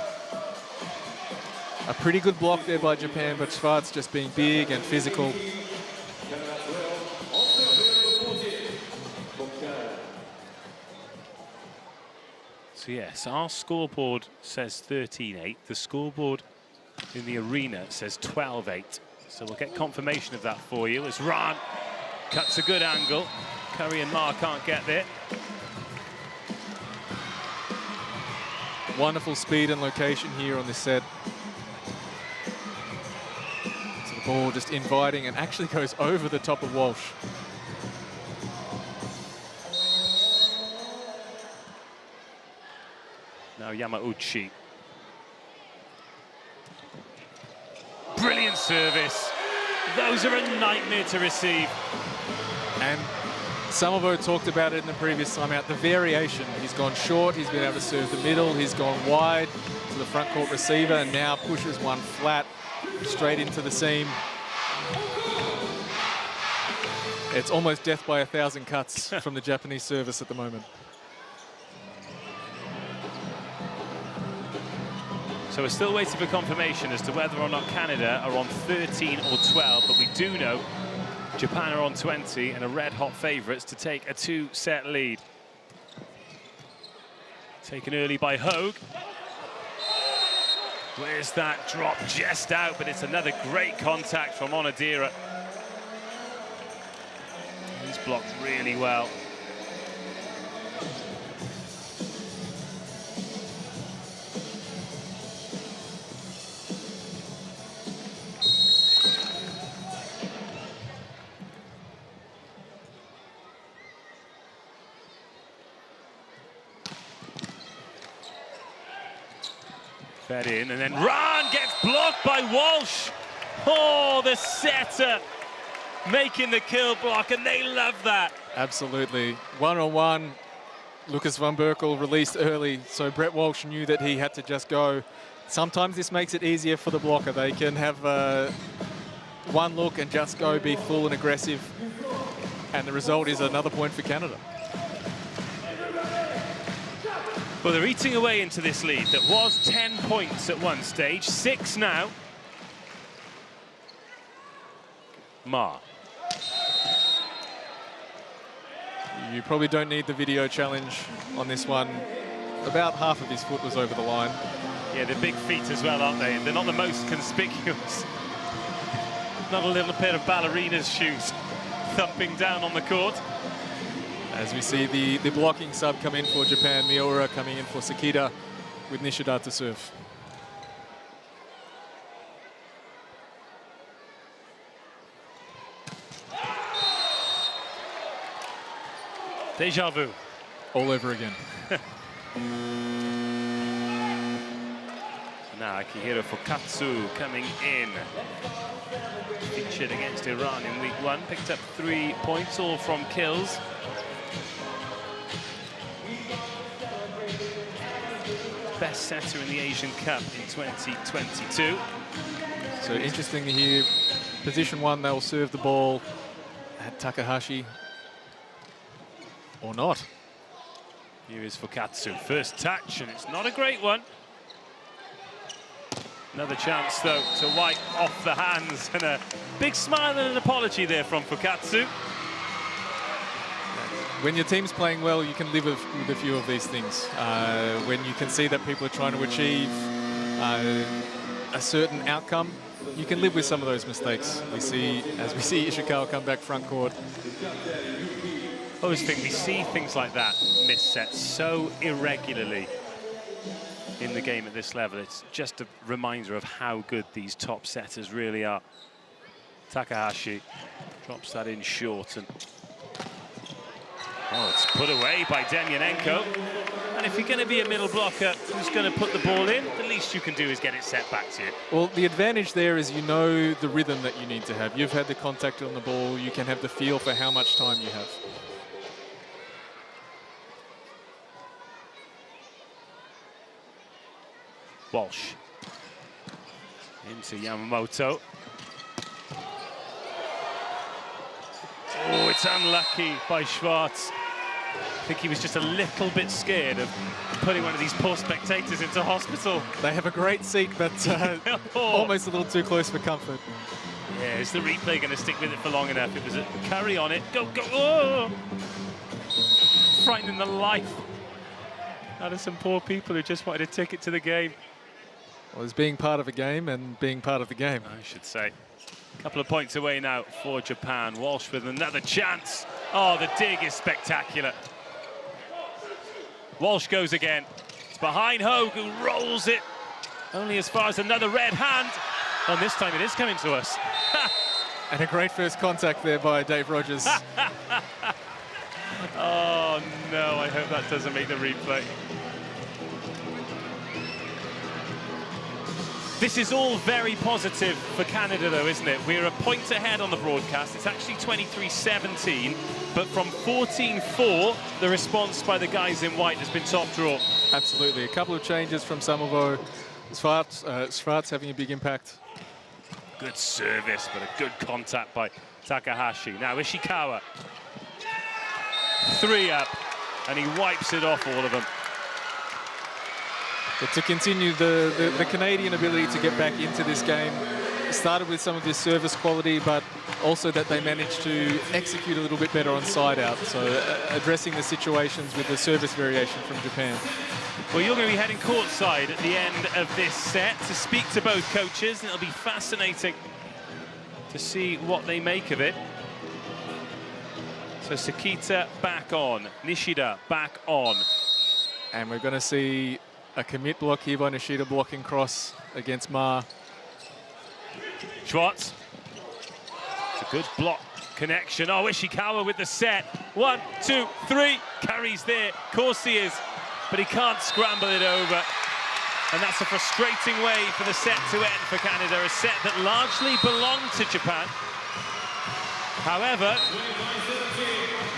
A pretty good block there by Japan, but Schwarz just being big and physical. So yes, our scoreboard says 13-8. The scoreboard in the arena says 12-8. So we'll get confirmation of that for you as Rahn cuts a good angle. Curry and Ma can't get there. Wonderful speed and location here on this set. So the ball just inviting and actually goes over the top of Walsh. Now Yamauchi. Brilliant service. Those are a nightmare to receive. And Samovo talked about it in the previous timeout, the variation. He's gone short, he's been able to serve the middle, he's gone wide to the front court receiver, and now pushes one flat straight into the seam. It's almost death by 1,000 cuts from the Japanese service at the moment. So we're still waiting for confirmation as to whether or not Canada are on 13 or 12, but we do know Japan are on 20 and are red-hot favourites to take a 2-set lead. Taken early by Hogue. Where's that drop? Just out, but it's another great contact from Onodera. He's blocked really well. Fed in, and then Rahn gets blocked by Walsh. Oh, the setter making the kill block, and they love that. Absolutely. One-on-one, Lucas van Berkel released early, so Brett Walsh knew that he had to just go. Sometimes this makes it easier for the blocker. They can have one look and just go, be full and aggressive, and the result is another point for Canada. Well, they're eating away into this lead that was 10 points at one stage, 6 now. Ma. You probably don't need the video challenge on this one. About half of his foot was over the line. Yeah, they're big feet as well, aren't they? And they're not the most conspicuous. Not a little pair of ballerina's shoes thumping down on the court. As we see the blocking sub come in for Japan, Miura coming in for Sakita with Nishida to serve. Deja vu. All over again. Now Akihiro Fukatsu coming in. Featured against Iran in week 1, picked up 3 points, all from kills. Best setter in the Asian Cup in 2022. So interesting to hear, position 1, they'll serve the ball at Takahashi or not. Here is Fukatsu, first touch, and it's not a great one. Another chance, though, to wipe off the hands, and a big smile and an apology there from Fukatsu. When your team's playing well, you can live with a few of these things. When you can see that people are trying to achieve a certain outcome, you can live with some of those mistakes. As we see Ishikawa come back front court. I always think we see things like that, missed sets, so irregularly in the game at this level. It's just a reminder of how good these top setters really are. Takahashi drops that in short, and oh, it's put away by Demyanenko. And if you're going to be a middle blocker who's going to put the ball in, the least you can do is get it set back to you. Well, the advantage there is you know the rhythm that you need to have. You've had the contact on the ball. You can have the feel for how much time you have. Walsh into Yamamoto. Oh, it's unlucky by Schwarz. I think he was just a little bit scared of putting one of these poor spectators into hospital. They have a great seat, but almost a little too close for comfort. Yeah, is the replay going to stick with it for long enough? It was a carry on it. Go, go, oh! Frightening the life out of some poor people who just wanted a ticket to the game. Well, it's being part of a game and being part of the game, I should say. A couple of points away now for Japan. Walsh with another chance. Oh, the dig is spectacular. Walsh goes again. It's behind Hogue, who rolls it only as far as another red hand. And this time it is coming to us. And a great first contact there by Dave Rogers. Oh, no, I hope that doesn't make the replay. This is all very positive for Canada, though, isn't it? We're a point ahead on the broadcast. It's actually 23-17, but from 14-4, the response by the guys in white has been top draw. Absolutely. A couple of changes from Samovo. Schwartz having a big impact. Good service, but a good contact by Takahashi. Now Ishikawa. 3 up, and he wipes it off all of them. But to continue the Canadian ability to get back into this game, started with some of this service quality, but also that they managed to execute a little bit better on side out. So addressing the situations with the service variation from Japan. Well, you're going to be heading courtside at the end of this set to speak to both coaches, and it'll be fascinating to see what they make of it. So Sekita back on, Nishida back on. And we're going to see a commit block here by Nishida blocking cross against Ma. Schwartz. It's a good block connection. Oh, Ishikawa with the set. 1, 2, 3. Carries there. Of course he is. But he can't scramble it over. And that's a frustrating way for the set to end for Canada. A set that largely belonged to Japan. However,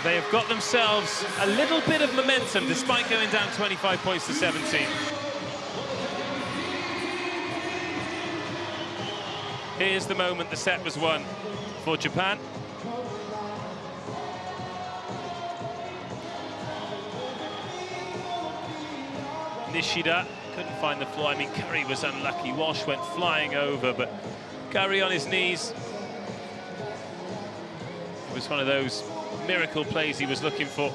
they have got themselves a little bit of momentum despite going down 25 points to 17. Here's the moment the set was won for Japan. Nishida couldn't find the floor. I mean, Curry was unlucky. Walsh went flying over, but Curry on his knees. It was one of those miracle plays he was looking for.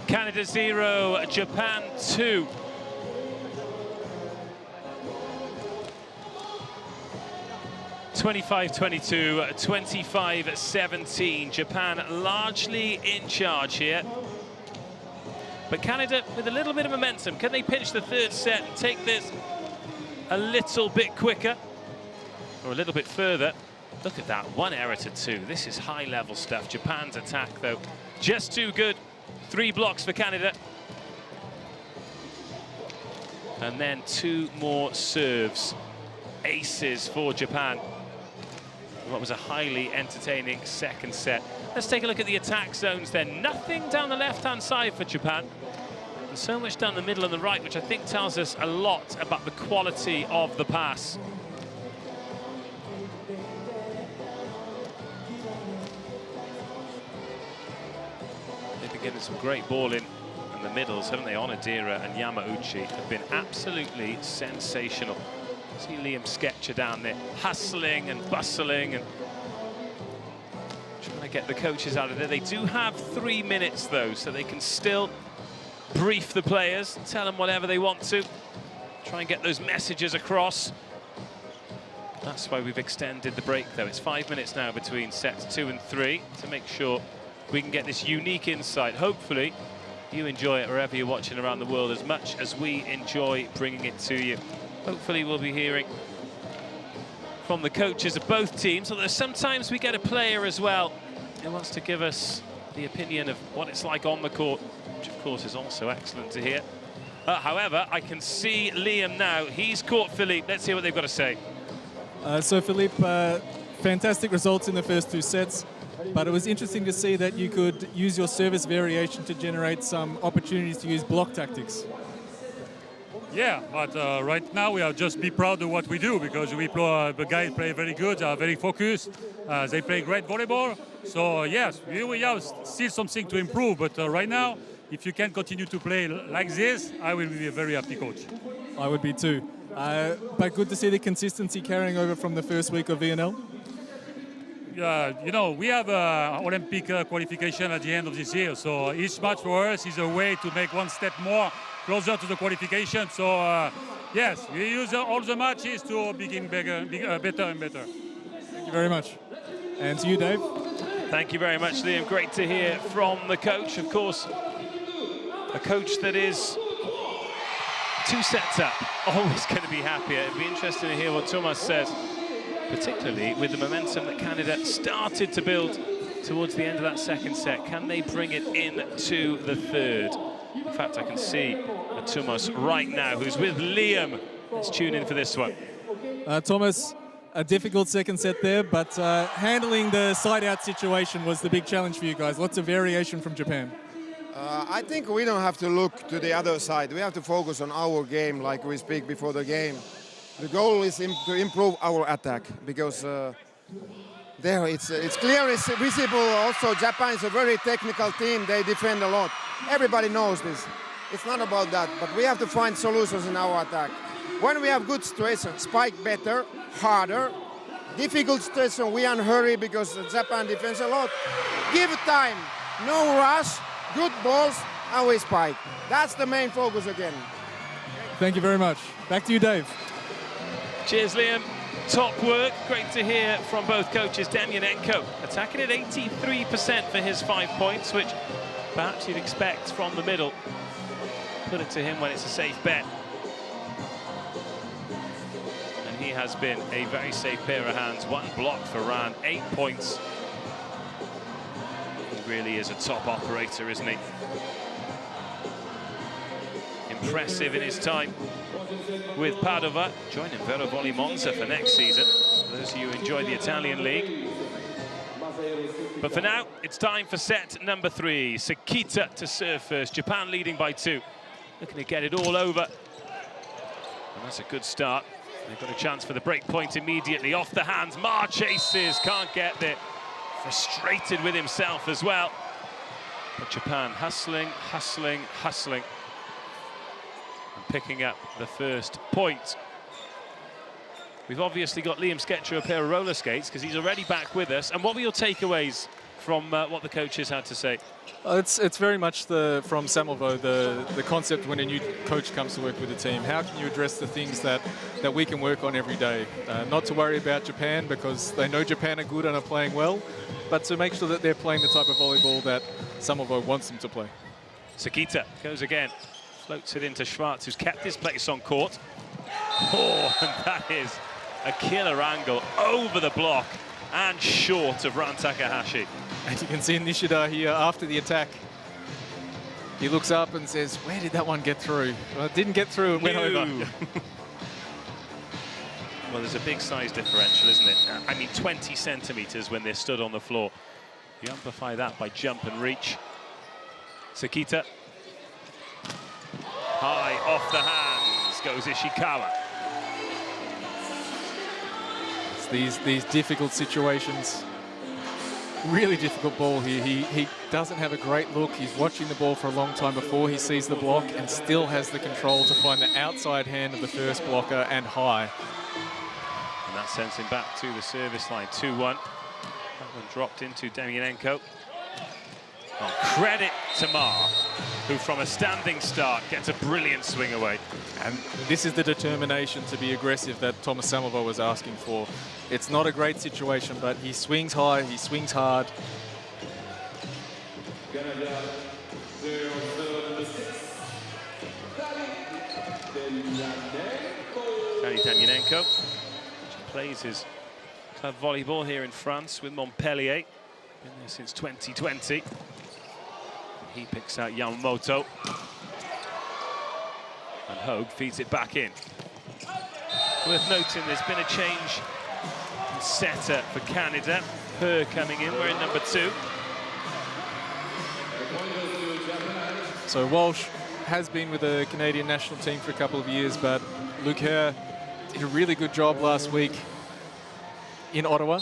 Canada 0, Japan 2. (25-22), 25-17. Japan largely in charge here. But Canada with a little bit of momentum. Can they pinch the third set and take this a little bit quicker? Or a little bit further? Look at that, 1 error to 2. This is high-level stuff. Japan's attack, though, just too good. 3 blocks for Canada. And then 2 more serves. Aces for Japan. What was a highly entertaining second set. Let's take a look at the attack zones then. Nothing down the left-hand side for Japan. And so much down the middle and the right, which I think tells us a lot about the quality of the pass. Getting some great ball in the middles, haven't they? Onodera and Yamauchi have been absolutely sensational. See Liam Sketcher down there, hustling and bustling and trying to get the coaches out of there. They do have 3 minutes, though, so they can still brief the players, tell them whatever they want to, try and get those messages across. That's why we've extended the break, though. It's 5 minutes now between sets 2 and 3 to make sure we can get this unique insight. Hopefully you enjoy it wherever you're watching around the world as much as we enjoy bringing it to you. Hopefully we'll be hearing from the coaches of both teams, although sometimes we get a player as well who wants to give us the opinion of what it's like on the court, which of course is also excellent to hear. However, I can see Liam now. He's caught Philippe. Let's hear what they've got to say. So Philippe, fantastic results in the first 2 sets, but it was interesting to see that you could use your service variation to generate some opportunities to use block tactics. Yeah, but right now we are just be proud of what we do, because we play, the guys play very good, are very focused. They play great volleyball. So yes, we have still something to improve, but right now, if you can continue to play like this, I will be a very happy coach. I would be too. But good to see the consistency carrying over from the first week of VNL. You know, we have Olympic qualification at the end of this year, so each match for us is a way to make one step more closer to the qualification. So yes, we use all the matches to begin better and better. Thank you very much. And to you, Dave. Thank you very much, Liam. Great to hear from the coach. Of course, a coach that is 2 sets up, always going to be happier. It'd be interesting to hear what Thomas says, particularly with the momentum that Canada started to build towards the end of that second set. Can they bring it into the third? In fact, I can see Thomas right now, who's with Liam. Let's tune in for this one. Thomas, a difficult second set there, but handling the side-out situation was the big challenge for you guys. Lots of variation from Japan. I think we don't have to look to the other side. We have to focus on our game, like we speak before the game. The goal is to improve our attack, because there it's clear, it's visible. Also, Japan is a very technical team. They defend a lot. Everybody knows this. It's not about that, but we have to find solutions in our attack. When we have good situation, spike better, harder. Difficult situation, we are in a hurry because Japan defends a lot. Give time, no rush. Good balls, and we spike. That's the main focus again. Thank you very much. Back to you, Dave. Cheers, Liam. Top work. Great to hear from both coaches. Demianenko attacking at 83% for his 5 points, which perhaps you'd expect from the middle. Put it to him when it's a safe bet. And he has been a very safe pair of hands. 1 block for Ran, 8 points. Really is a top operator, isn't he? Impressive in his time with Padova, joining Vero Volley Monza for next season, for those of you who enjoy the Italian league. But for now, it's time for set number 3. Sekita to serve first, Japan leading by 2. Looking to get it all over. And that's a good start. They've got a chance for the break point immediately. Off the hands, Ma chases, can't get there. Frustrated with himself as well. But Japan hustling, hustling, hustling. And picking up the first point. We've obviously got Liam Sketcher a pair of roller skates because he's already back with us. And what were your takeaways from what the coaches had to say? It's very much from Samovo, the concept when a new coach comes to work with the team. How can you address the things that we can work on every day? Not to worry about Japan because they know Japan are good and are playing well, but to make sure that they're playing the type of volleyball that Samovo wants them to play. Sekita goes again, floats it into Schwartz, who's kept his place on court. Oh, and that is a killer angle over the block and short of Ran Takahashi. And you can see Nishida here after the attack. He looks up and says, where did that one get through? Well, it didn't get through, it went over. Well, there's a big size differential, isn't it? I mean, 20 centimeters when they're stood on the floor. You amplify that by jump and reach. Sekita. High off the hands goes Ishikawa. It's these difficult situations. Really difficult ball here. He doesn't have a great look. He's watching the ball for a long time before he sees the block and still has the control to find the outside hand of the first blocker and high. And that sends him back to the service line, 2-1. That one dropped into Demianenko. Oh, credit to Ma, who from a standing start gets a brilliant swing away. And this is the determination to be aggressive that Thomas Samovo was asking for. It's not a great situation, but he swings high, he swings hard. Danny Demianenko plays his club volleyball here in France with Montpellier. Been there since 2020. He picks out Yamamoto. And Hogue feeds it back in. Worth noting, there's been a change in setter for Canada. Her coming in, we're in number 2. So Walsh has been with the Canadian national team for a couple of years, but Luke Herr did a really good job last week in Ottawa.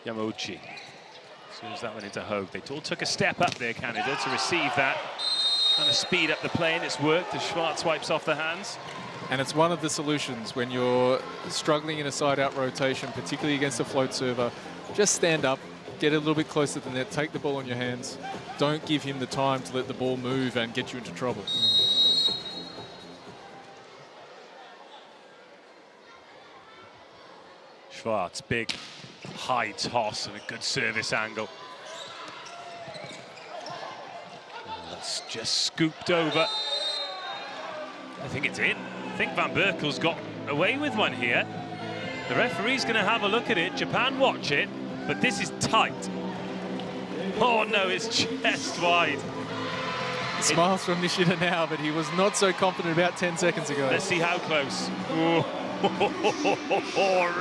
Yamauchi. As soon as that went into Hogue, they all took a step up there, Canada, to receive that. Trying to speed up the play, and it's worked as Schwartz wipes off the hands. And it's one of the solutions when you're struggling in a side-out rotation, particularly against a float server. Just stand up, get a little bit closer to the net, take the ball in your hands. Don't give him the time to let the ball move and get you into trouble. Schwartz, big high toss and a good service angle. That's just scooped over. I think it's in. I think Van Berkel's got away with one here. The referee's going to have a look at it. Japan watch it, but this is tight. Oh no, it's chest wide. Smiles from Nishida now, but he was not so confident about 10 seconds ago. Let's see how close. Oh,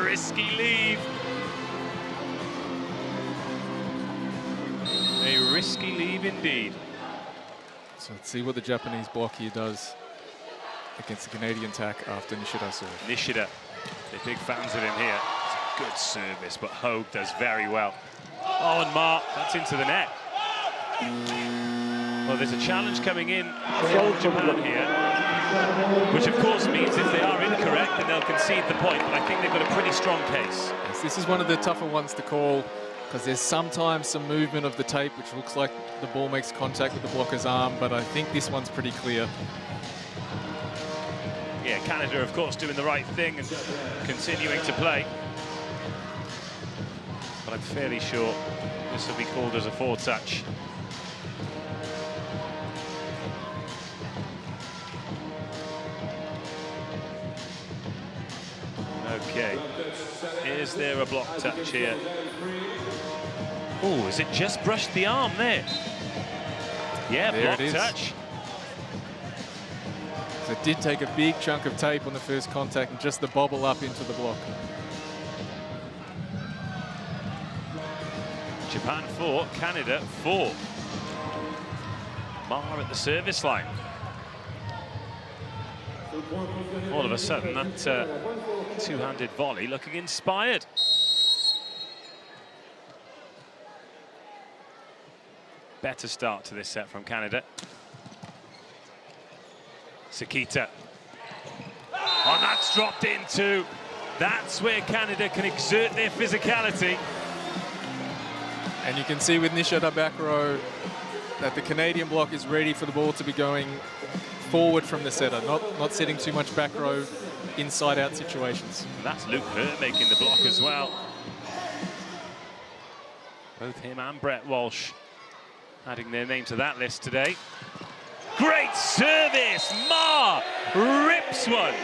risky leave. A risky leave indeed. So let's see what the Japanese block here does against the Canadian attack after Nishida serve. Nishida, they're big fans of him here. It's a good service, but Hogue does very well. Oh, and Ma, that's into the net. Well, there's a challenge coming in from Japan here, which of course means if they are incorrect, then they'll concede the point, but I think they've got a pretty strong case. Yes, this is one of the tougher ones to call, because there's sometimes some movement of the tape, which looks like the ball makes contact with the blocker's arm, but I think this one's pretty clear. Yeah, Canada, of course, doing the right thing and continuing to play. But I'm fairly sure this will be called as a foretouch. Okay, is there a block touch here? Oh, has it just brushed the arm there? Yeah, there block it is. touch. So it did take a big chunk of tape on the first contact and just the bobble up into the block. Japan 4, Canada 4. Ma at the service line. All of a sudden, that two-handed volley looking inspired. Better start to this set from Canada. Sakita. Oh, that's dropped into. That's where Canada can exert their physicality. And you can see with Nishida back row that the Canadian block is ready for the ball to be going forward from the setter, not setting too much back row inside-out situations. That's Luke Herr making the block as well. Both him and Brett Walsh adding their name to that list today. Great service! Ma rips one.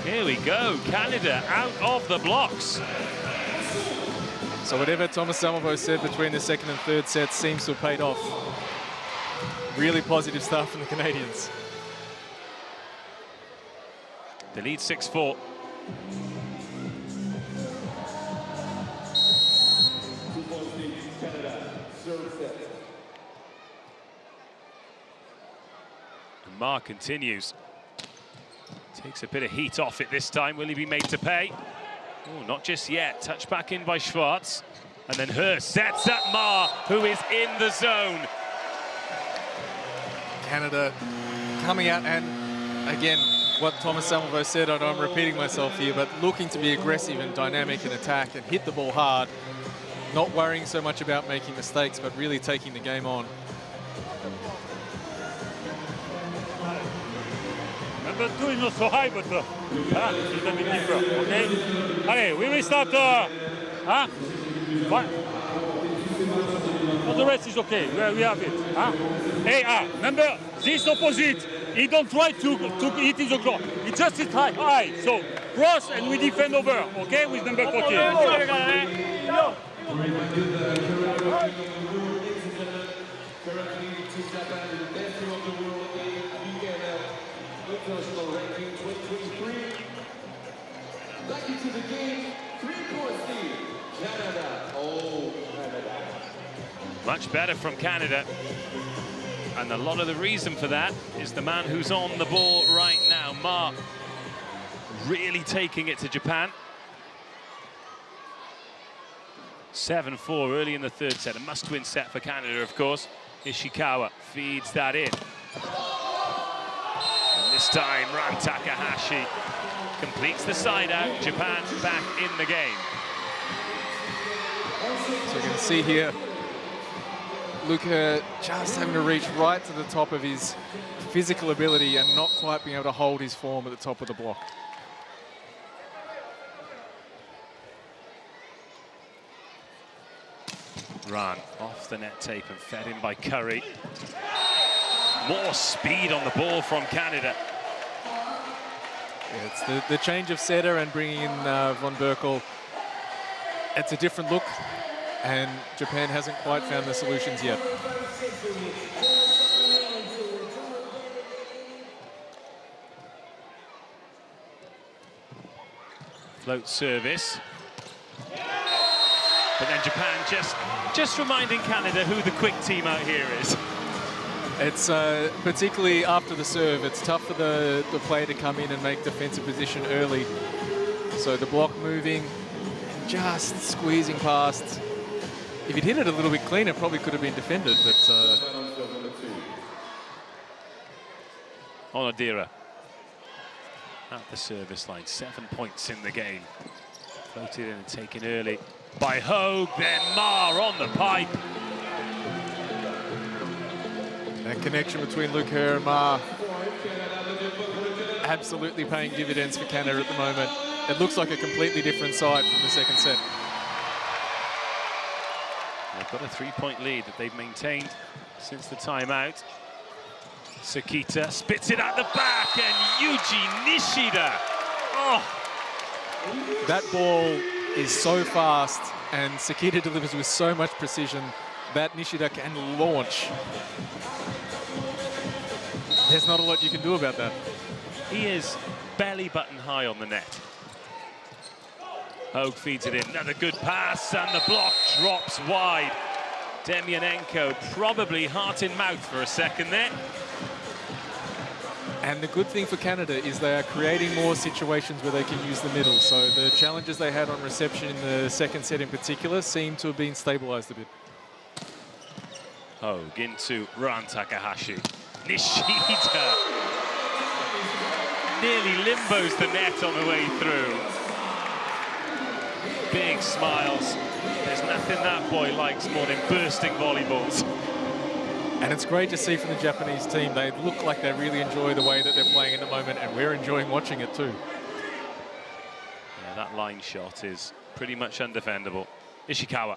Here we go, Canada out of the blocks. So whatever Thomas Samovo said between the second and third sets seems to have paid off. Really positive stuff from the Canadians. They lead 6-4. And Ma continues. Takes a bit of heat off it this time. Will he be made to pay? Oh, not just yet. Touch back in by Schwartz. And then Herr sets up Ma, who is in the zone. Canada coming out and, again, what Thomas Samovo said, I know I'm repeating myself here, but looking to be aggressive and dynamic in attack and hit the ball hard. Not worrying so much about making mistakes, but really taking the game on. Number 2 is not so high, but it's a little bit different, okay? Okay, we will start, Fine. But the rest is okay, we have it, Hey, remember, this opposite, he don't try to hit his cross. He just hit high. So cross and we defend over, okay, with number 14. Much better from Canada. And a lot of the reason for that is the man who's on the ball right now, Ma. Really taking it to Japan. 7-4 early in the third set. A must-win set for Canada, of course. Ishikawa feeds that in. And this time, Ran Takahashi completes the side out. Japan back in the game. So you can see here, Luca just having to reach right to the top of his physical ability and not quite being able to hold his form at the top of the block. Ran off the net tape and fed in by Curry. More speed on the ball from Canada. Yeah, it's the change of setter and bringing in Von Berkel. It's a different look, and Japan hasn't quite found the solutions yet. Float service. But then Japan just reminding Canada who the quick team out here is. It's particularly after the serve, it's tough for the player to come in and make defensive position early. So the block moving, just squeezing past. If he'd hit it a little bit cleaner, probably could have been defended, but... Onodira at the service line, 7 points in the game. Floated in and taken early by Hogue, then Ma on the pipe. That connection between Luke Herr and Ma absolutely paying dividends for Canada at the moment. It looks like a completely different side from the second set. They've got a 3-point lead that they've maintained since the timeout. Sakita spits it at the back, and Yuji Nishida. Oh. That ball is so fast, and Sakita delivers with so much precision that Nishida can launch. There's not a lot you can do about that. He is belly button high on the net. Hogue feeds it in, another good pass, and the block drops wide. Demyanenko probably heart in mouth for a second there. And the good thing for Canada is they are creating more situations where they can use the middle. So the challenges they had on reception in the second set in particular seem to have been stabilized a bit. Hogue into Ran Takahashi. Nishida nearly limbos the net on the way through. Big smiles. There's nothing that boy likes more than bursting volleyballs. And it's great to see from the Japanese team. They look like they really enjoy the way that they're playing at the moment, and we're enjoying watching it too. Yeah, that line shot is pretty much undefendable. Ishikawa.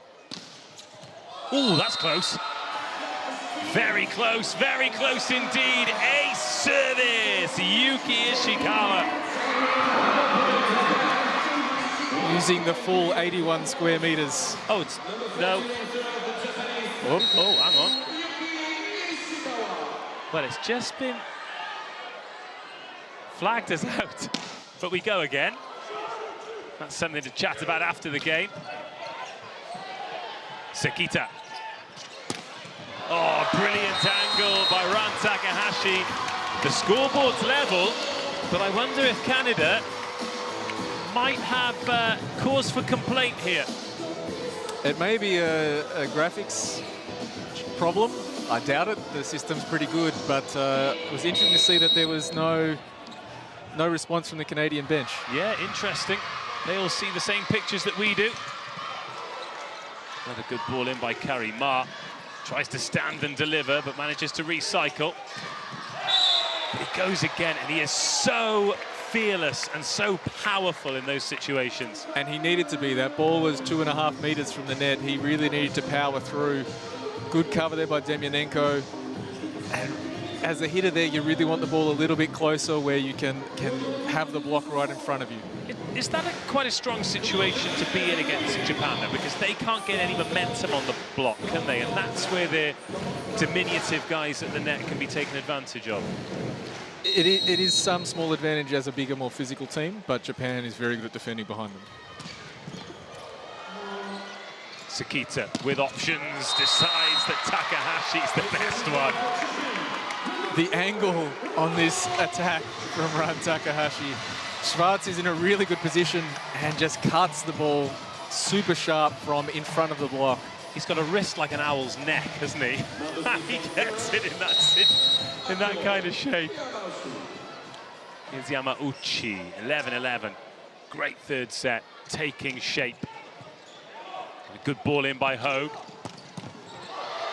Ooh, that's close. Very close indeed. Ace service, Yuki Ishikawa. Using the full 81 square meters. Oh, it's, no. Oh, hang on. Well, it's just been flagged us out, but we go again. That's something to chat about after the game. Sakita. Oh, brilliant angle by Ran Takahashi. The scoreboard's level, but I wonder if Canada might have cause for complaint here. It may be a graphics problem. I doubt it. The system's pretty good, but it was interesting to see that there was no response from the Canadian bench. Yeah, interesting. They all see the same pictures that we do. Another good ball in by Curry. Ma tries to stand and deliver, but manages to recycle. But he goes again, and he is so fearless and so powerful in those situations. And he needed to be. That ball was 2.5 meters from the net. He really needed to power through. Good cover there by Demyanenko. And as a hitter there, you really want the ball a little bit closer where you can have the block right in front of you. Is that quite a strong situation to be in against Japan, though? Because they can't get any momentum on the block, can they? And that's where their diminutive guys at the net can be taken advantage of. It is some small advantage as a bigger, more physical team, but Japan is very good at defending behind them. Sakita, with options, decides that Takahashi's the best one. The angle on this attack from Ran Takahashi. Schwarz is in a really good position and just cuts the ball super sharp from in front of the block. He's got a wrist like an owl's neck, hasn't he? He gets it in that kind of shape. Here's Yamauchi, 11-11. Great third set, taking shape. A good ball in by Hogue.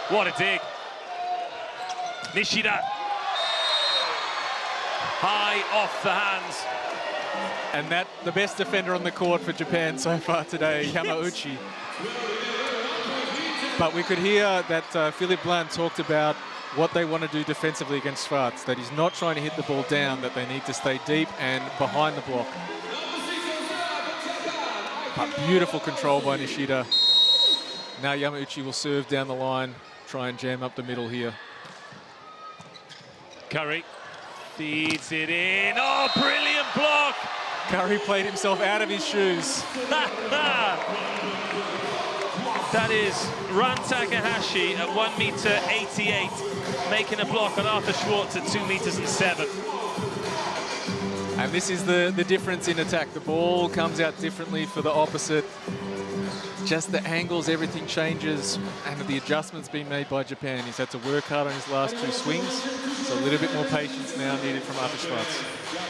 What a dig. Nishida. High off the hands. And that, the best defender on the court for Japan so far today, Yamauchi. But we could hear that Philippe Blanc talked about what they want to do defensively against Schwarz, that he's not trying to hit the ball down, that they need to stay deep and behind the block. But beautiful control by Nishida. Now Yamauchi will serve down the line, try and jam up the middle here. Curry feeds it in. Oh, brilliant block! Curry played himself out of his shoes. That is Ran Takahashi at 1m88, making a block on Arthur Schwartz at 2m07. And this is the difference in attack. The ball comes out differently for the opposite. Just the angles, everything changes, and the adjustments being made by Japan. He's had to work hard on his last two swings, so a little bit more patience now needed from Arthur Schwartz.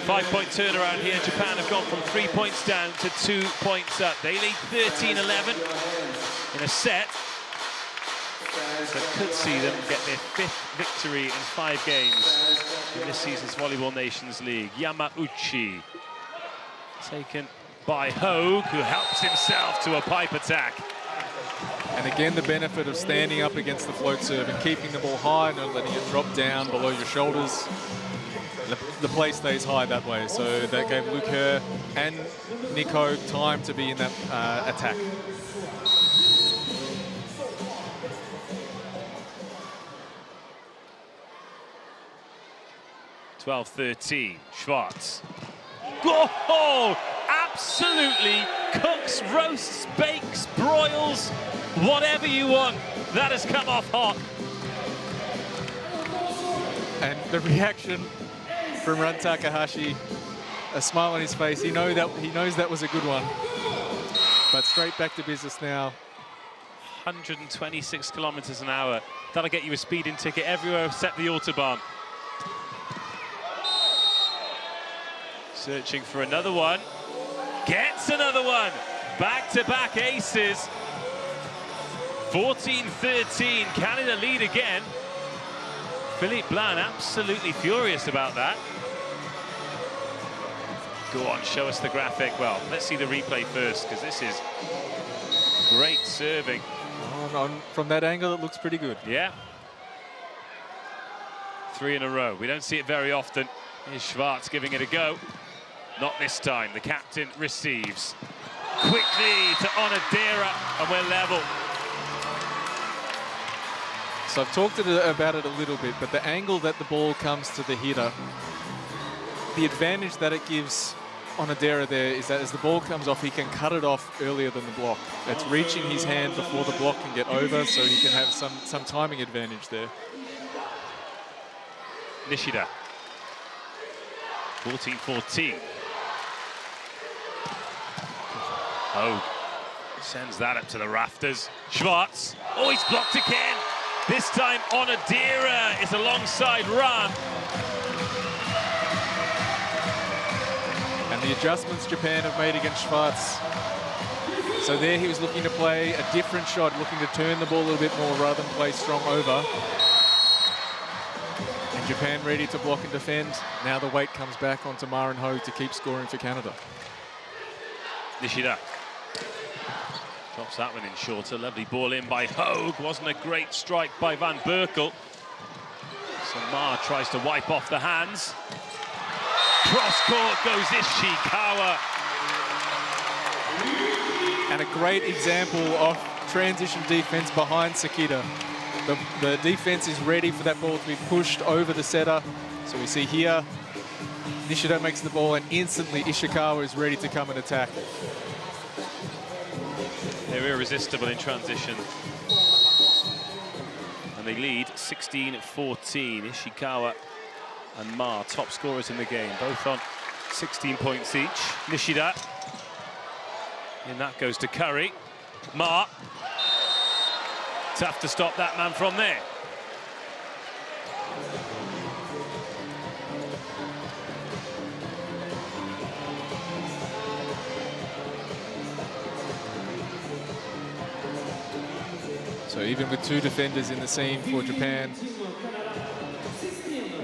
5-point turnaround here. Japan have gone from 3 points down to 2 points up. They lead 13-11 in a set. So could see them get their 5th victory in 5 games in this season's Volleyball Nations League. Yamauchi taken by Hogue, who helps himself to a pipe attack. And again, the benefit of standing up against the float serve and keeping the ball high, not letting it drop down below your shoulders. The play stays high that way, so that gave Luke Herr and Nick Hogue time to be in that attack. (12-13), Schwartz. Oh, absolutely cooks, roasts, bakes, broils, whatever you want. That has come off hot. And the reaction from Ran Takahashi, a smile on his face. He knows that was a good one. But straight back to business now. 126 kilometers an hour. That'll get you a speeding ticket everywhere except the Autobahn. Searching for another one. Gets another one. Back-to-back aces. 14-13. Canada lead again. Philippe Blanc absolutely furious about that. Go on, show us the graphic. Well, let's see the replay first, because this is great serving. From that angle, it looks pretty good. Yeah. 3 in a row. We don't see it very often. Here's Schwartz giving it a go. Not this time. The captain receives. Quickly to Onodera, and we're level. So I've talked about it a little bit, but the angle that the ball comes to the hitter, the advantage that it gives Onodera there is that as the ball comes off, he can cut it off earlier than the block. It's reaching his hand before the block can get over, so he can have some timing advantage there. Nishida. 14-14. Hogue sends that up to the rafters. Schwartz. Oh, he's blocked again. This time Onodera is alongside Ran. And the adjustments Japan have made against Schwartz. So there he was looking to play a different shot, looking to turn the ball a little bit more rather than play strong over. And Japan ready to block and defend. Now the weight comes back onto Maren Hogue to keep scoring for Canada. Nishida. Drops that one in shorter. Lovely ball in by Hogue. Wasn't a great strike by Van Berkel. So Ma tries to wipe off the hands. Cross court goes Ishikawa. And a great example of transition defense behind Sakita. The defense is ready for that ball to be pushed over the setter. So we see here, Nishida makes the ball and instantly Ishikawa is ready to come and attack. They're irresistible in transition. And they lead 16-14. Ishikawa and Ma, top scorers in the game, both on 16 points each. Nishida. And that goes to Curry. Ma. Tough to stop that man from there. So even with two defenders in the scene for Japan,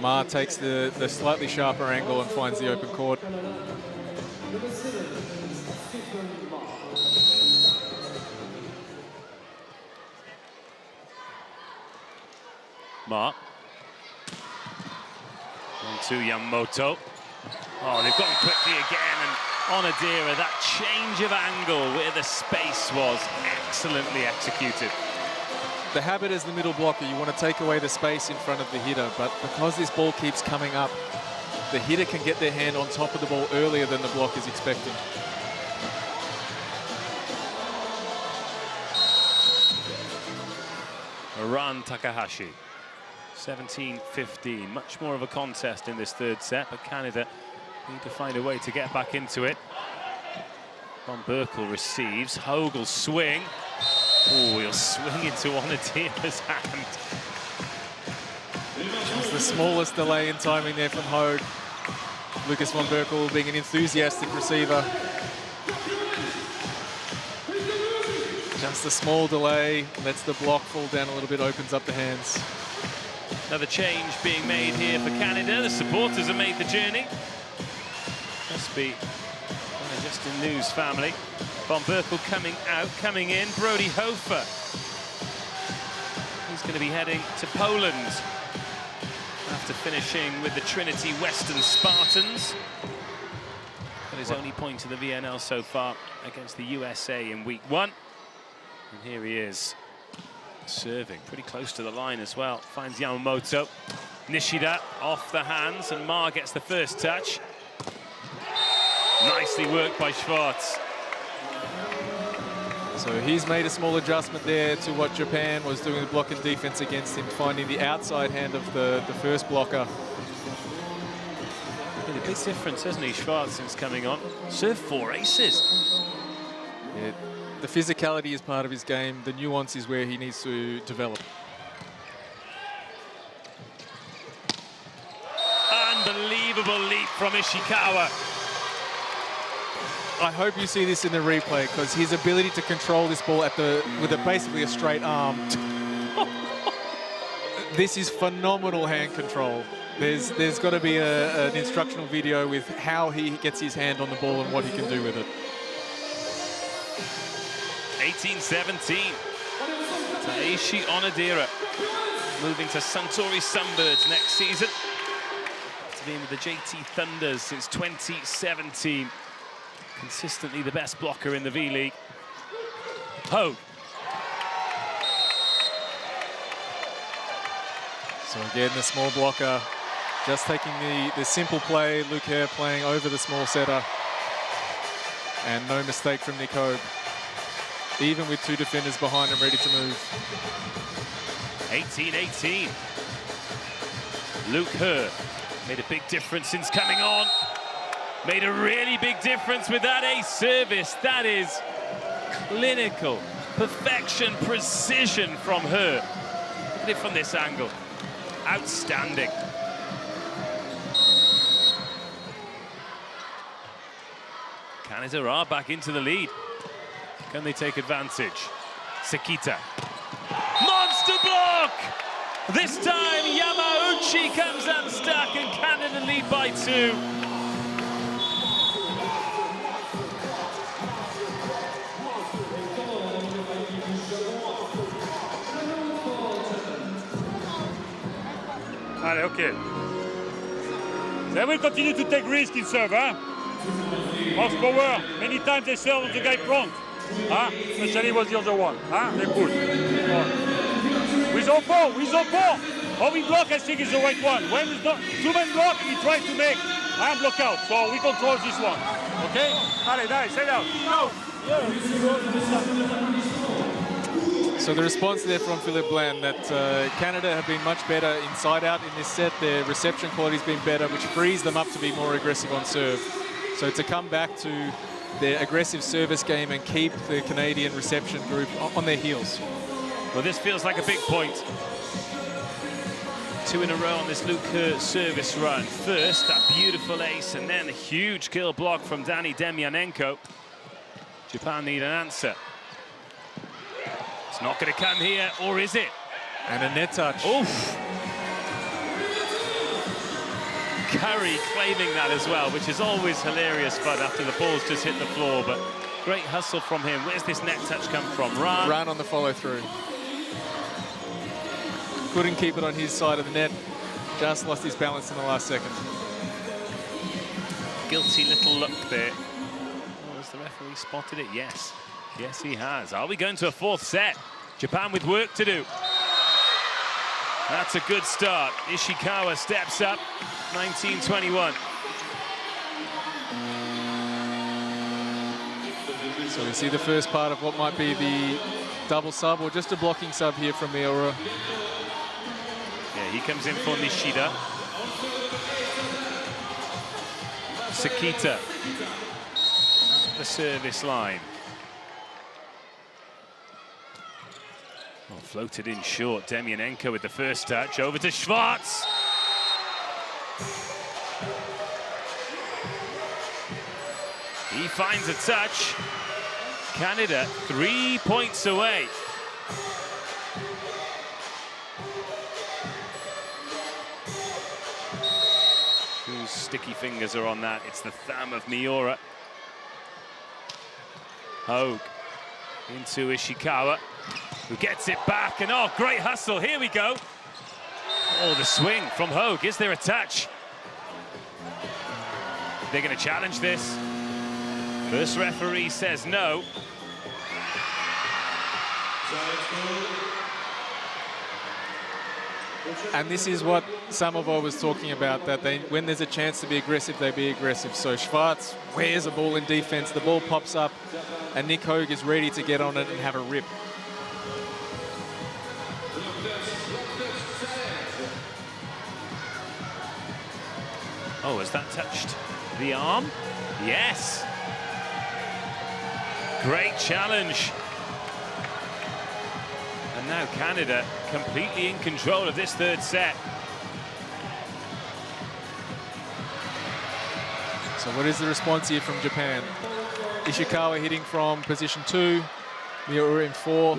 Ma takes the slightly sharper angle and finds the open court. Ma. 1-2 Yamamoto. Oh, they've gone quickly again, and Onodera, that change of angle where the space was excellently executed. The habit as the middle blocker, you want to take away the space in front of the hitter, but because this ball keeps coming up, the hitter can get their hand on top of the ball earlier than the block is expecting. Ran Takahashi. 17-15, much more of a contest in this third set, but Canada need to find a way to get back into it. Von Berkel receives, Hogle swing. Oh, he'll swing into Onodera's hand. Just the smallest delay in timing there from Hogue. Lucas Von Berkel being an enthusiastic receiver. Just a small delay, lets the block fall down a little bit, opens up the hands. Another change being made here for Canada. The supporters have made the journey. Must be Justin New's family. Von Berkel coming out, coming in. Brody Hofer. He's going to be heading to Poland after finishing with the Trinity Western Spartans. Got his only point of the VNL so far against the USA in week 1. And here he is, serving pretty close to the line as well. Finds Yamamoto. Nishida off the hands, and Ma gets the first touch. Nicely worked by Schwartz. So he's made a small adjustment there to what Japan was doing the block and defense against him, finding the outside hand of the first blocker. Made a big difference, hasn't he, Schwartz, since coming on? Served 4 aces. Yeah, the physicality is part of his game. The nuance is where he needs to develop. Unbelievable leap from Ishikawa. I hope you see this in the replay, because his ability to control this ball with basically a straight arm. This is phenomenal hand control. There's got to be an instructional video with how he gets his hand on the ball and what he can do with it. 18-17. Taeshi Onodera moving to Suntory Sunbirds next season. After being with the JT Thunders since 2017. Consistently the best blocker in the V-League. Hogue. So again, the small blocker just taking the simple play. Luke Hare playing over the small setter. And no mistake from Nick Hogue. Even with two defenders behind him ready to move. 18-18. Luke Hare made a big difference since coming on. Made a really big difference with that ace service. That is clinical perfection, precision from her. Look at it from this angle. Outstanding. Canada are back into the lead. Can they take advantage? Sakita. Monster block! This time Yamauchi comes unstuck and Canada lead by 2. Allez, okay. They will continue to take risk in serve, huh? Horse power. Many times they serve on the guy front. Huh? Especially was the other one. Huh? They push. With open. Moving block, I think, is the right one. When it's not two-man block, he tries to make arm block out. So we control this one. Okay? Allez, nice, set out. Go! So the response there from Philippe Bland that Canada have been much better inside out in this set. Their reception quality has been better, which frees them up to be more aggressive on serve. So to come back to their aggressive service game and keep the Canadian reception group on their heels. Well, this feels like a big point. 2 in a row on this Luke Kerr service run. First, that beautiful ace, and then a huge kill block from Danny Demyanenko. Japan need an answer. It's not going to come here, or is it? And a net touch. Oof. Curry claiming that as well, which is always hilarious fun after the ball's just hit the floor, but great hustle from him. Where's this net touch come from? Run on the follow-through. Couldn't keep it on his side of the net. Just lost his balance in the last second. Guilty little look there. Oh, has the referee spotted it? Yes. Yes, he has. Are we going to a 4th set? Japan with work to do. That's a good start. Ishikawa steps up. 19-21. So we see the first part of what might be the double sub, or just a blocking sub here from Miura. Yeah, he comes in for Nishida. Sakita. The service line. Oh, floated in short. Demyanenko with the first touch. Over to Schwartz. He finds a touch. Canada 3 points away. Whose sticky fingers are on that? It's the thumb of Miura. Hogue into Ishikawa, who gets it back, and oh, great hustle. Here we go. Oh, the swing from Hogue. Is there a touch? They're going to challenge this. First referee says no. And this is what Samovo was talking about, that when there's a chance to be aggressive, they be aggressive. So Schwartz wears a ball in defense, the ball pops up, and Nick Hogue is ready to get on it and have a rip. Oh, has that touched the arm? Yes. Great challenge. And now Canada completely in control of this 3rd set. So what is the response here from Japan? Ishikawa hitting from position 2, Miura in 4.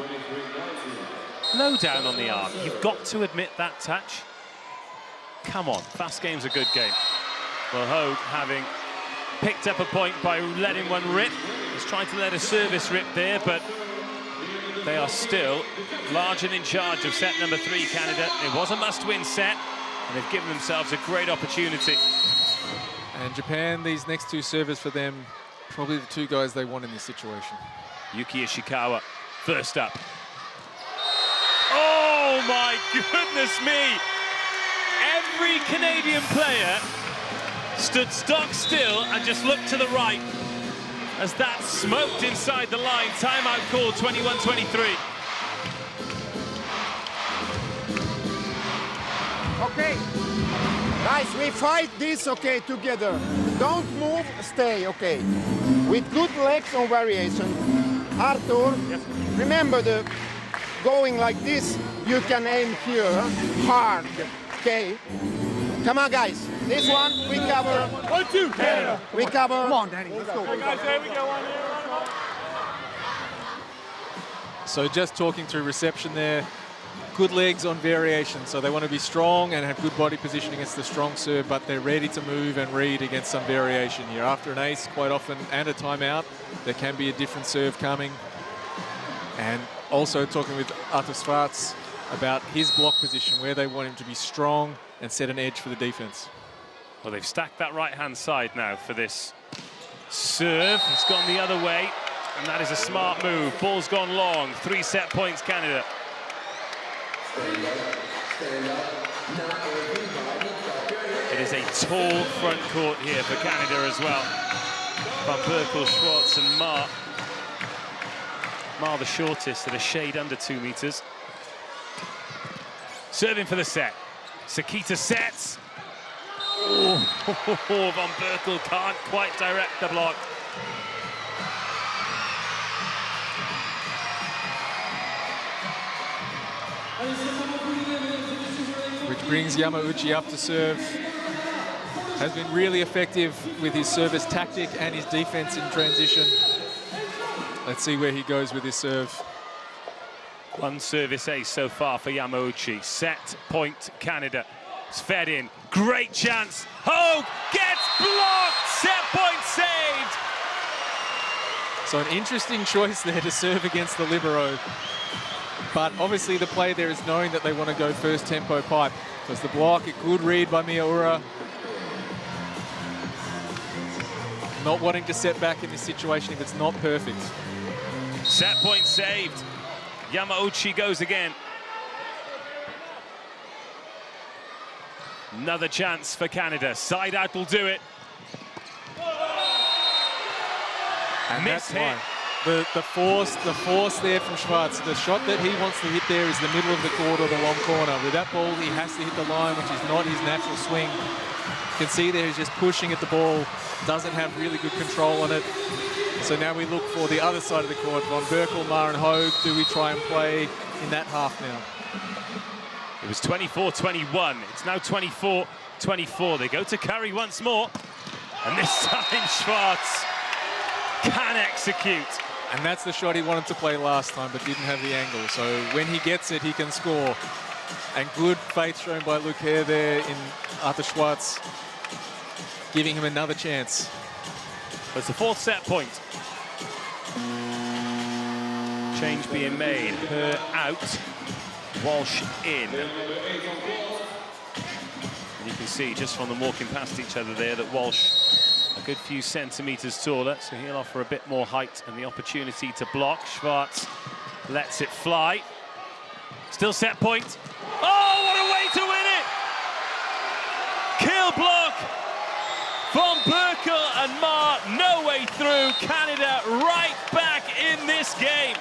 Low down on the arm. You've got to admit that touch. Come on, fast game's a good game. Well, Hogue, having picked up a point by letting one rip, he's trying to let a service rip there, but they are still large and in charge of set number 3, Canada. It was a must-win set, and they've given themselves a great opportunity. And Japan, these next 2 servers for them, probably the 2 guys they want in this situation. Yuki Ishikawa, first up. Oh my goodness me! Every Canadian player stood stock still and just looked to the right as that smoked inside the line. Timeout call, 21-23. Okay. Guys, we fight this, okay, together. Don't move, stay, okay. With good legs on variation. Arthur, yes. Remember the going like this, you can aim here, hard, okay? Come on, guys. This one, we cover. 1, 2, Canada. We cover. Come on, Danny, let's go. Guys, there we go. So just talking through reception there, good legs on variation. So they want to be strong and have good body position against the strong serve, but they're ready to move and read against some variation here. After an ace, quite often, and a timeout, there can be a different serve coming. And also talking with Arthur Schwartz about his block position, where they want him to be strong and set an edge for the defense. Well, they've stacked that right-hand side now for this serve. It's gone the other way, and that is a smart move. Ball's gone long. 3 set points, Canada. It is a tall front court here for Canada as well. Van Berkel, Schwartz and Maar. Maar the shortest at a shade under 2 meters. Serving for the set. Sakita sets. Oh, Van Berkel can't quite direct the block. Which brings Yamauchi up to serve. Has been really effective with his service tactic and his defense in transition. Let's see where he goes with his serve. 1 service ace so far for Yamauchi. Set point, Canada. It's fed in. Great chance. Hogue gets blocked. Set point saved. So an interesting choice there to serve against the libero. But obviously the play there is knowing that they want to go first tempo pipe. Because the block, a good read by Miyaura. Not wanting to set back in this situation if it's not perfect. Set point saved. Yamauchi goes again. Another chance for Canada. Side out will do it. And Missed that's hit. why. The force there from Schwartz. The shot that he wants to hit there is the middle of the court or the long corner. With that ball, he has to hit the line, which is not his natural swing. You can see there he's just pushing at the ball. Doesn't have really good control on it. So now we look for the other side of the court. Van Berkel, Maar and Hogue. Do we try and play in that half now? It was 24-21. It's now 24-24. They go to Curry once more. And this time Schwartz can execute. And that's the shot he wanted to play last time, but didn't have the angle. So when he gets it, he can score. And good faith shown by Luke Hare there in Arthur Schwartz, giving him another chance. It's the 4th set point. Change being made. Her out. Walsh in. And you can see just from them walking past each other there that Walsh a good few centimeters taller, so he'll offer a bit more height and the opportunity to block. Schwartz lets it fly. Still set point. Oh, what a way to win it! Kill block. Van Berkel and Maar, no way through. Canada right back in this game.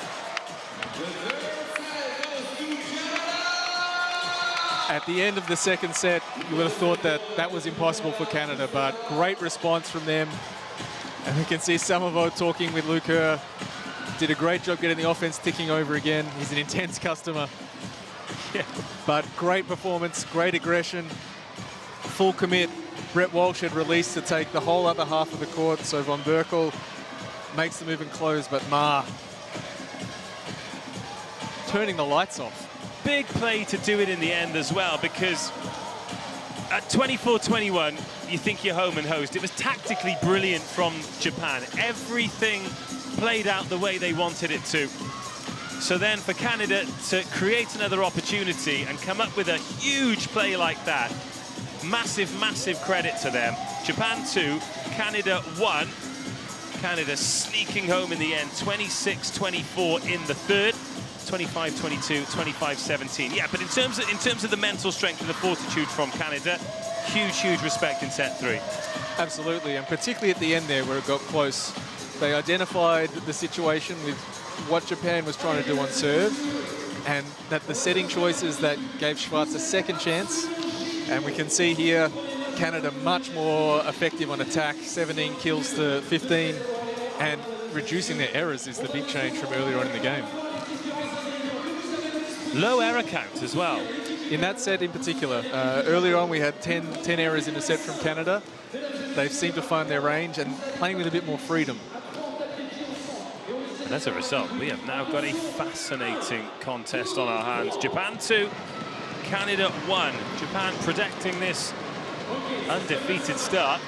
At the end of the second set, you would have thought that that was impossible for Canada, but great response from them. And we can see Samovo talking with Luke Hare. Did a great job getting the offense ticking over again. He's an intense customer. Yeah. But great performance, great aggression, full commit. Brett Walsh had released to take the whole other half of the court, so Van Berkel makes the move and close, but Maar turning the lights off. Big play to do it in the end as well, because at 24-21, you think you're home and hosed. It was tactically brilliant from Japan. Everything played out the way they wanted it to. So then for Canada to create another opportunity and come up with a huge play like that, massive, massive credit to them. Japan 2, Canada 1. Canada sneaking home in the end, 26-24 in the third. 25-22, 25-17. Yeah, but in terms of the mental strength and the fortitude from Canada, huge respect in set 3. Absolutely, and particularly at the end there where it got close. They identified the situation with what Japan was trying to do on serve, and that the setting choices that gave Schwartz a second chance. And we can see here, Canada much more effective on attack, 17 kills to 15, and reducing their errors is the big change from earlier on in the game. Low error count as well. In that set in particular, earlier on we had 10 errors in a set from Canada. They've seemed to find their range and playing with a bit more freedom. And as a result, we have now got a fascinating contest on our hands. Japan 2, Canada 1. Japan protecting this undefeated start.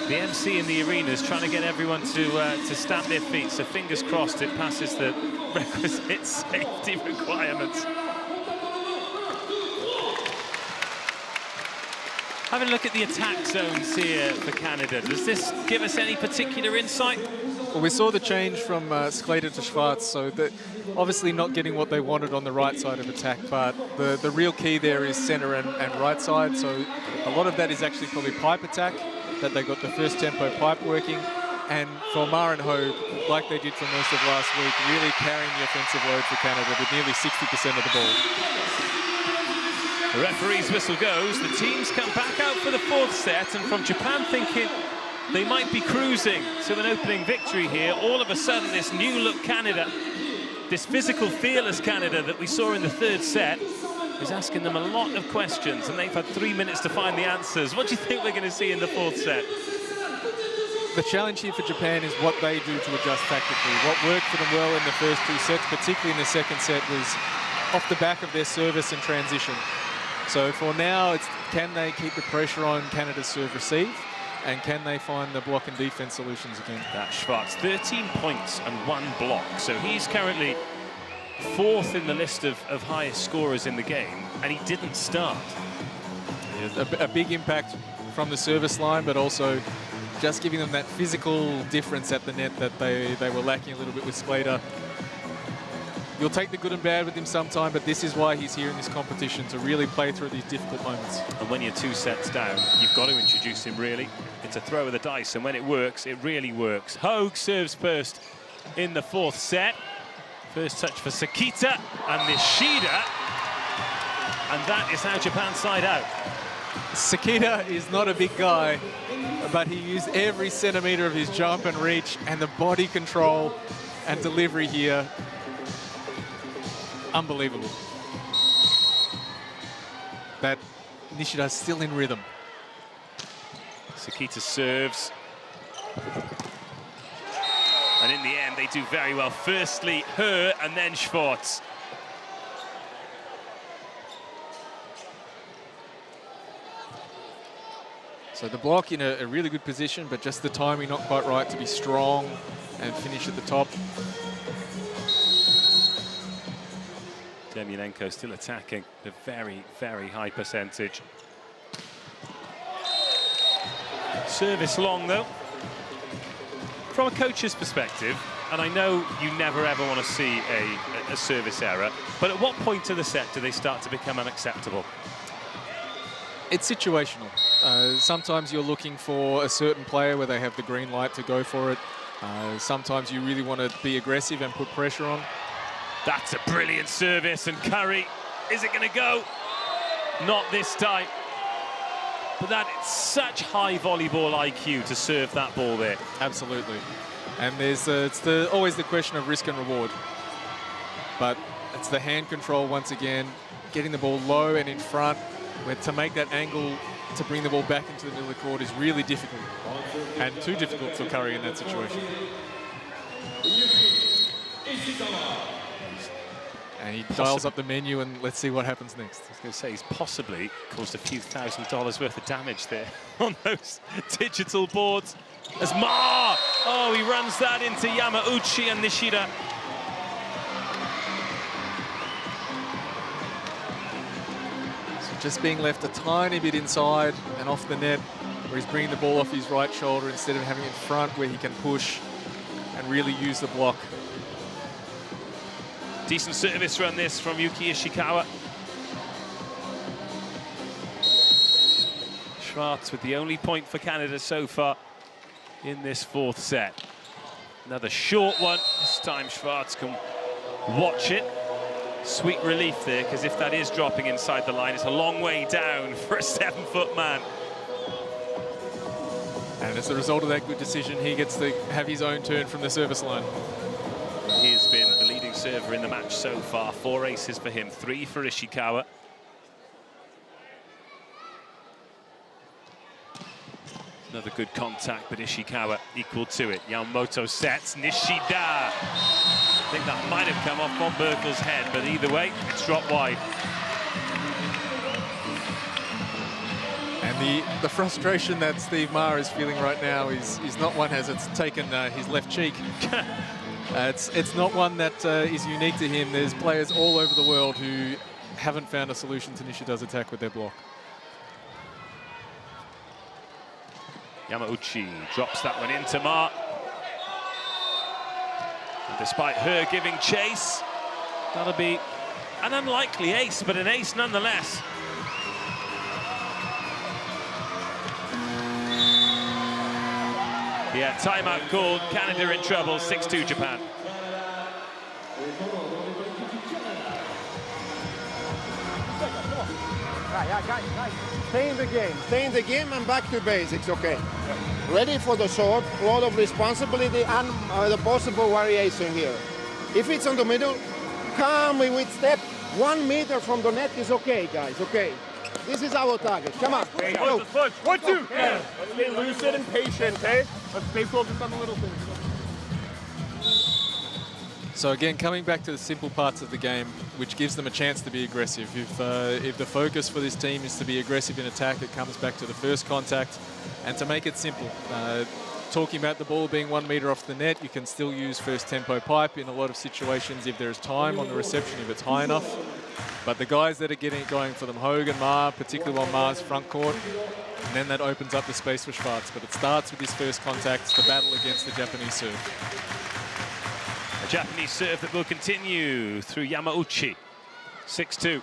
The MC in the arena is trying to get everyone to stamp their feet, so fingers crossed it passes the requisite safety requirements. Having a look at the attack zones here for Canada, does this give us any particular insight? Well, we saw the change from Slater to Schwartz, so obviously not getting what they wanted on the right side of attack, but the real key there is center and right side, so a lot of that is actually probably pipe attack, that they got the first tempo pipe working, and for Mar and Hogue, like they did for most of last week, really carrying the offensive load for Canada with nearly 60% of the ball. The referee's whistle goes, the teams come back out for the fourth set, and from Japan thinking they might be cruising to an opening victory here, all of a sudden this new look Canada, this physical, fearless Canada that we saw in the third set, is asking them a lot of questions, and they've had 3 minutes to find the answers. What do you think we're going to see in the fourth set? The challenge here for Japan is what they do to adjust tactically. What worked for them well in the first two sets, particularly in the second set, was off the back of their service and transition. So for now, it's can they keep the pressure on Canada's serve-receive, and can they find the block and defense solutions again? That's Schwartz, 13 points and 1 block. So he's currently fourth in the list of highest scorers in the game, and he didn't start. A big impact from the service line, but also just giving them that physical difference at the net that they were lacking a little bit with Slater. You'll take the good and bad with him sometime, but this is why he's here in this competition, to really play through these difficult moments. And when you're 2 sets down, you've got to introduce him, really. It's a throw of the dice, and when it works, it really works. Hogue serves first in the fourth set. First touch for Sakita and Nishida. And that is how Japan side out. Sakita is not a big guy, but he used every centimetre of his jump and reach, and the body control and delivery here. Unbelievable. That Nishida's still in rhythm. Sakita serves. And in the end, they do very well. Firstly, her, and then Schwartz. So the block in a really good position, but just the timing not quite right to be strong and finish at the top. Demyanenko still attacking a very, very high percentage. Service long, though. From a coach's perspective, and I know you never ever want to see a service error, but at what point of the set do they start to become unacceptable? It's situational. Sometimes you're looking for a certain player where they have the green light to go for it. Sometimes you really want to be aggressive and put pressure on. That's a brilliant service, and Curry, is it going to go? Not this time. But that is such high volleyball IQ to serve that ball there. Absolutely. And there's always the question of risk and reward. But it's the hand control once again, getting the ball low and in front, where to make that angle to bring the ball back into the middle of the court is really difficult. And too difficult for Curry in that situation. And he dials up the menu, and let's see what happens next. I was going to say, he's possibly caused a few $1,000s worth of damage there on those digital boards. As Ma! Oh, he runs that into Yamauchi and Nishida. So just being left a tiny bit inside and off the net, where he's bringing the ball off his right shoulder instead of having it in front, where he can push and really use the block. Decent service run this from Yuki Ishikawa. Schwartz with the only point for Canada so far in this fourth set. Another short one. This time Schwartz can watch it. Sweet relief there, because if that is dropping inside the line, it's a long way down for a 7-foot man. And as a result of that good decision, he gets to have his own turn from the service line. He has been the leading server in the match so far. 4 aces for him, 3 for Ishikawa. Another good contact, but Ishikawa equal to it. Yamamoto sets, Nishida. I think that might have come off von Berkel's head, but either way, it's dropped wide. And the frustration that Steve Maher is feeling right now is not one as it's taken his left cheek. It's not one that is unique to him. There's players all over the world who haven't found a solution to Nishida's attack with their block. Yamauchi drops that one into Ma. And despite her giving chase, that'll be an unlikely ace, but an ace nonetheless. Yeah, timeout called. Canada in trouble. 6-2 Japan. Guys, stay in the game. Stay in the game and back to basics, okay? Ready for the short, a lot of responsibility and the possible variation here. If it's on the middle, calmly with step 1 meter from the net is okay, guys, okay? This is our target. Come on. Hey, go. 1, 2. Yeah. Let's stay lucid and patient, okay? Let's stay focused on the little things. So again, coming back to the simple parts of the game, which gives them a chance to be aggressive. If the focus for this team is to be aggressive in attack, it comes back to the first contact. And to make it simple, talking about the ball being 1 meter off the net, you can still use first tempo pipe in a lot of situations if there's time on the reception, if it's high enough. But the guys that are getting it going for them, Hogue and Ma, particularly on Ma's front court, and then that opens up the space for Schwarz. But it starts with this first contact, the battle against the Japanese serve. A Japanese serve that will continue through Yamauchi. 6-2.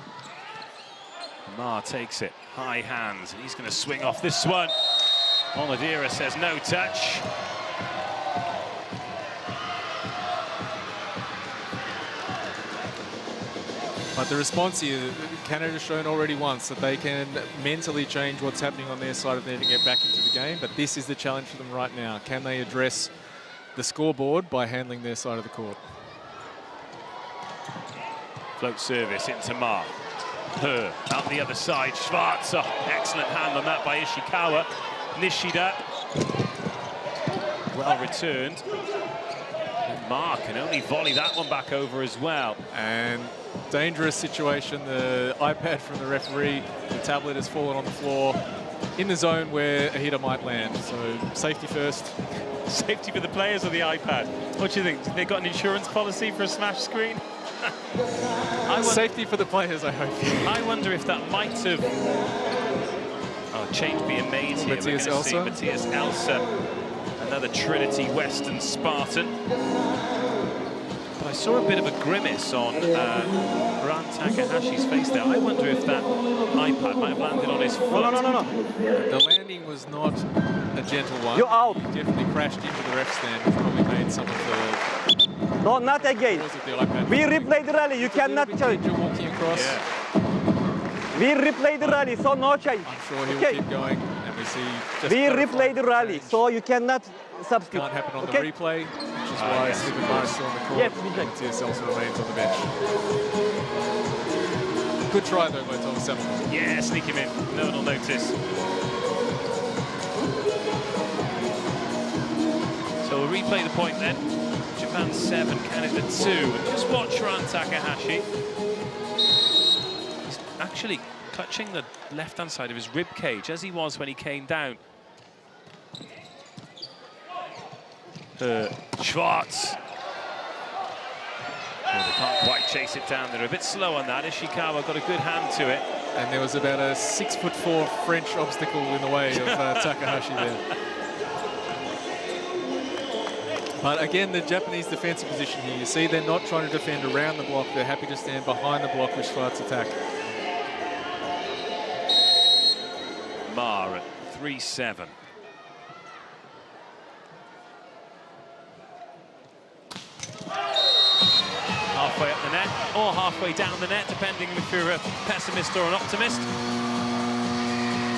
Ma takes it, high hands, and he's going to swing off this one. Oladira says no touch. But the response here, Canada's shown already once that they can mentally change what's happening on their side of the net and get back into the game. But this is the challenge for them right now. Can they address the scoreboard by handling their side of the court? Float service into Ma. Her out the other side. Schwarz, oh, excellent hand on that by Ishikawa. Nishida, well returned. And Ma can only volley that one back over as well. And dangerous situation. The iPad from the referee, the tablet has fallen on the floor in the zone where a hitter might land. So safety first. Safety for the players or the iPad? What do you think? They got an insurance policy for a smash screen? Safety for the players, I hope. I wonder if that might have... Oh, change being made here. Matthias Elsa. Matthias Elsa, another Trinity Western Spartan. But I saw a bit of a grimace on Ran Takahashi's face there. I wonder if that iPad might have landed on his foot. No. The landing was not a gentle one. You're out. He definitely crashed into the ref stand, which probably made some of the... No, not again. Of the iPad. We replay the rally. You cannot change. You're walking across. Yeah. We replay the rally, so no change. I'm sure he'll Okay. keep going, and we see just We replay the rally, change. so you cannot substitute. Can't happen on Okay? the replay, which is why yes. Stephen Mar is still on the court. Yes, we can. Matthias Elsa remains on the bench. Good try though by Thomas Hamilton. Yeah, sneak him in. No one will notice. So we'll replay the point then. Japan 7, Canada 2. And just watch Ran Takahashi. He's actually clutching the left-hand side of his rib cage, as he was when he came down. Schwarz. Oh, they can't quite chase it down. They're a bit slow on that. Ishikawa got a good hand to it. And there was about a 6'4" French obstacle in the way of Takahashi there. But again, the Japanese defensive position here, you see they're not trying to defend around the block. They're happy to stand behind the block with Schwarz attack. Ma at 3-7. Halfway up the net, or halfway down the net, depending if you're a pessimist or an optimist.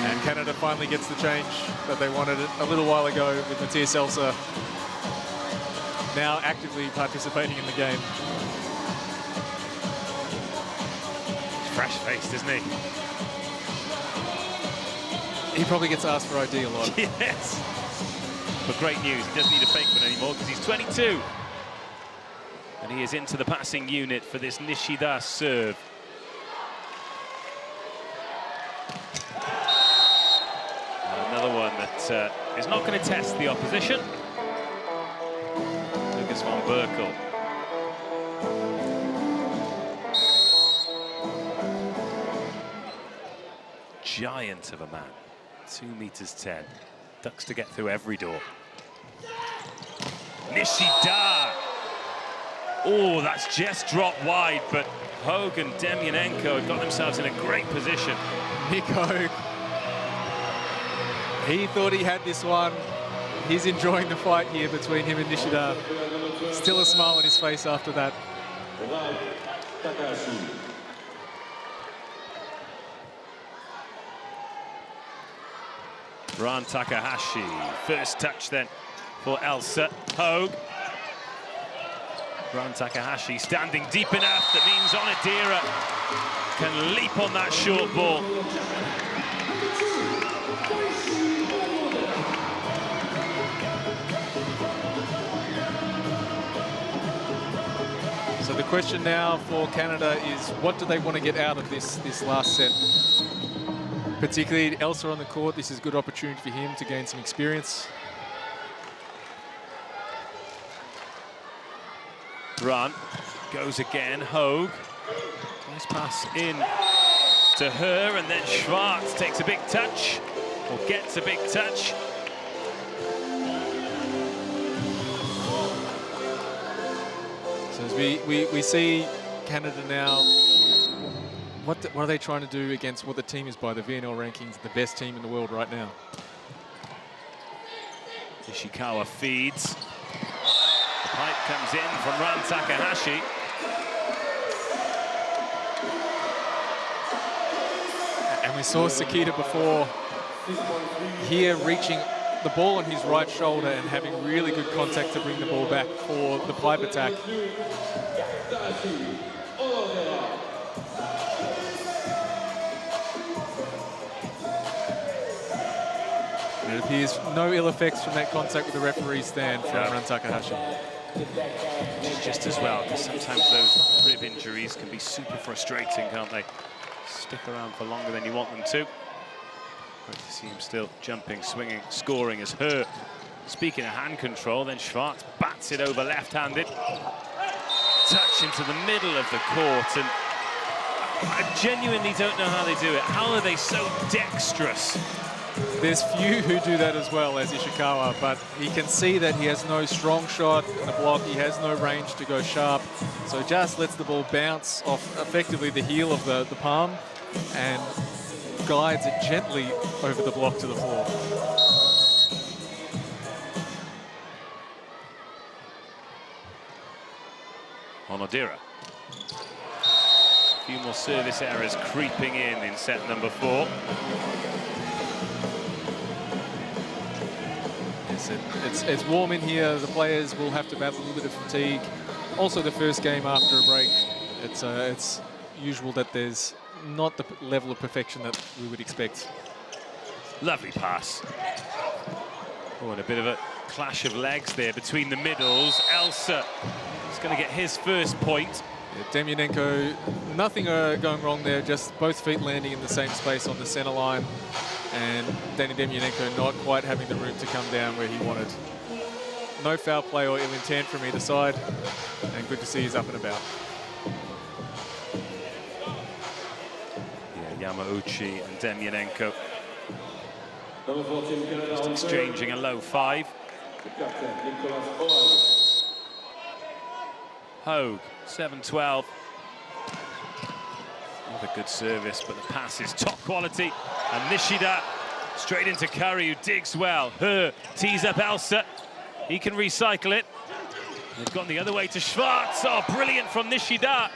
And Canada finally gets the change that they wanted a little while ago with Matthias Elsa now actively participating in the game. Fresh-faced, isn't he? He probably gets asked for ID a lot. Yes. But great news, he doesn't need a fake one anymore because he's 22. And he is into the passing unit for this Nishida serve. And another one that is not going to test the opposition. Lucas von Berkel. Giant of a man, 2 meters 10. Ducks to get through every door. Nishida. Oh, that's just dropped wide, but Hogue and Demyanenko have got themselves in a great position. Nick Hogue, he thought he had this one. He's enjoying the fight here between him and Nishida. Still a smile on his face after that. Ran Takahashi, first touch then for Elsa. Hogue. Ran Takahashi standing deep enough. That means Onodera can leap on that short ball. So the question now for Canada is, what do they want to get out of this last set? Particularly Elsa on the court, this is a good opportunity for him to gain some experience. Run goes again, Hogue. Nice pass in to her, and then Schwartz takes a big touch, or gets a big touch. So as we see Canada now, what are they trying to do against what the team is by the VNL rankings, the best team in the world right now? Ishikawa feeds. The pipe comes in from Ran Takahashi. And we saw Sakita before here reaching the ball on his right shoulder and having really good contact to bring the ball back for the pipe attack. And it appears no ill effects from that contact with the referee's stand from Ran Takahashi. Just as well, because sometimes those rib injuries can be super frustrating, can't they? Stick around for longer than you want them to. Great to see him still jumping, swinging, scoring as her. Speaking of hand control, then Schwartz bats it over left-handed. Touch into the middle of the court, and I genuinely don't know how they do it. How are they so dexterous? There's few who do that as well as Ishikawa, but he can see that he has no strong shot in the block. He has no range to go sharp, so just lets the ball bounce off effectively the heel of the palm and guides it gently over the block to the floor. Onodera. A few more service errors creeping in set number 4. Yes, it's warm in here. The players will have to battle a little bit of fatigue. Also, the first game after a break, it's usual that there's not the level of perfection that we would expect. Lovely pass. Oh, and a bit of a clash of legs there between the middles. Elsa is going to get his first point. Yeah, Demyanenko, nothing going wrong there, just both feet landing in the same space on the center line, and Danny Demyanenko not quite having the room to come down where he wanted. No foul play or ill intent from either side, and good to see he's up and about. Yeah, Yamauchi and Demyanenko just exchanging a low 5. Hogue, 7-12. Another good service, but the pass is top quality. And Nishida straight into Curry, who digs well. Her tees up Elsa. He can recycle it. They've gone the other way to Schwartz. Oh, brilliant from Nishida.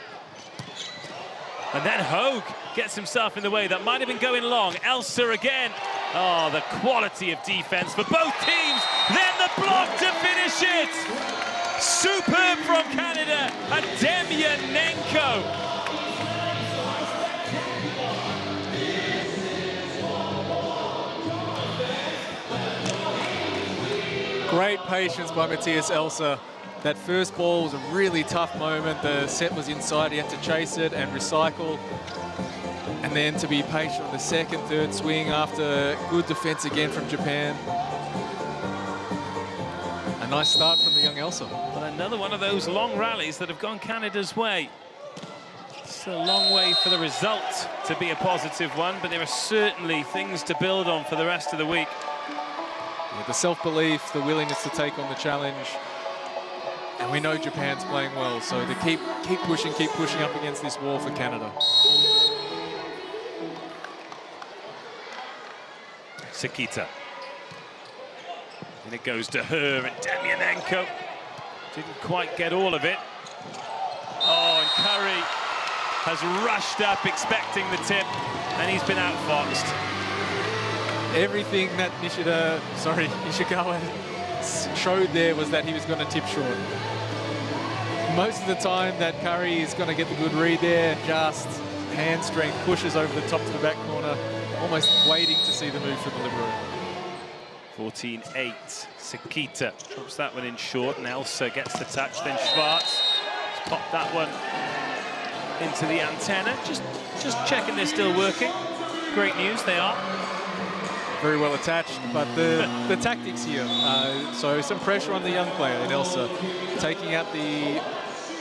And then Hogue gets himself in the way. That might have been going long. Elsa again. Oh, the quality of defense for both teams. Then the block to finish it. Superb from Canada, and Demyanenko. Great patience by Matthias Elsa. That first ball was a really tough moment. The set was inside, he had to chase it and recycle. And then to be patient on the second, third swing after good defense again from Japan. A nice start from the young Elsa. But another one of those long rallies that have gone Canada's way. It's a long way for the result to be a positive one, but there are certainly things to build on for the rest of the week. the self-belief, the willingness to take on the challenge. And we know Japan's playing well, so to keep pushing up against this wall for Canada. Sakita. And it goes to her, and Demyanenko didn't quite get all of it. Oh, and Curry has rushed up expecting the tip, and he's been outfoxed. Everything that Ishikawa showed there was that he was going to tip short. Most of the time that Curry is going to get the good read there, and just hand strength pushes over the top to the back corner, almost waiting to see the move from the libero. 14-8, Sakita drops that one in short, and Elsa gets the touch, then Schwartz has popped that one into the antenna. Just checking they're still working. Great news, they are. Very well attached, but the tactics here, so some pressure on the young player in Elsa, taking out the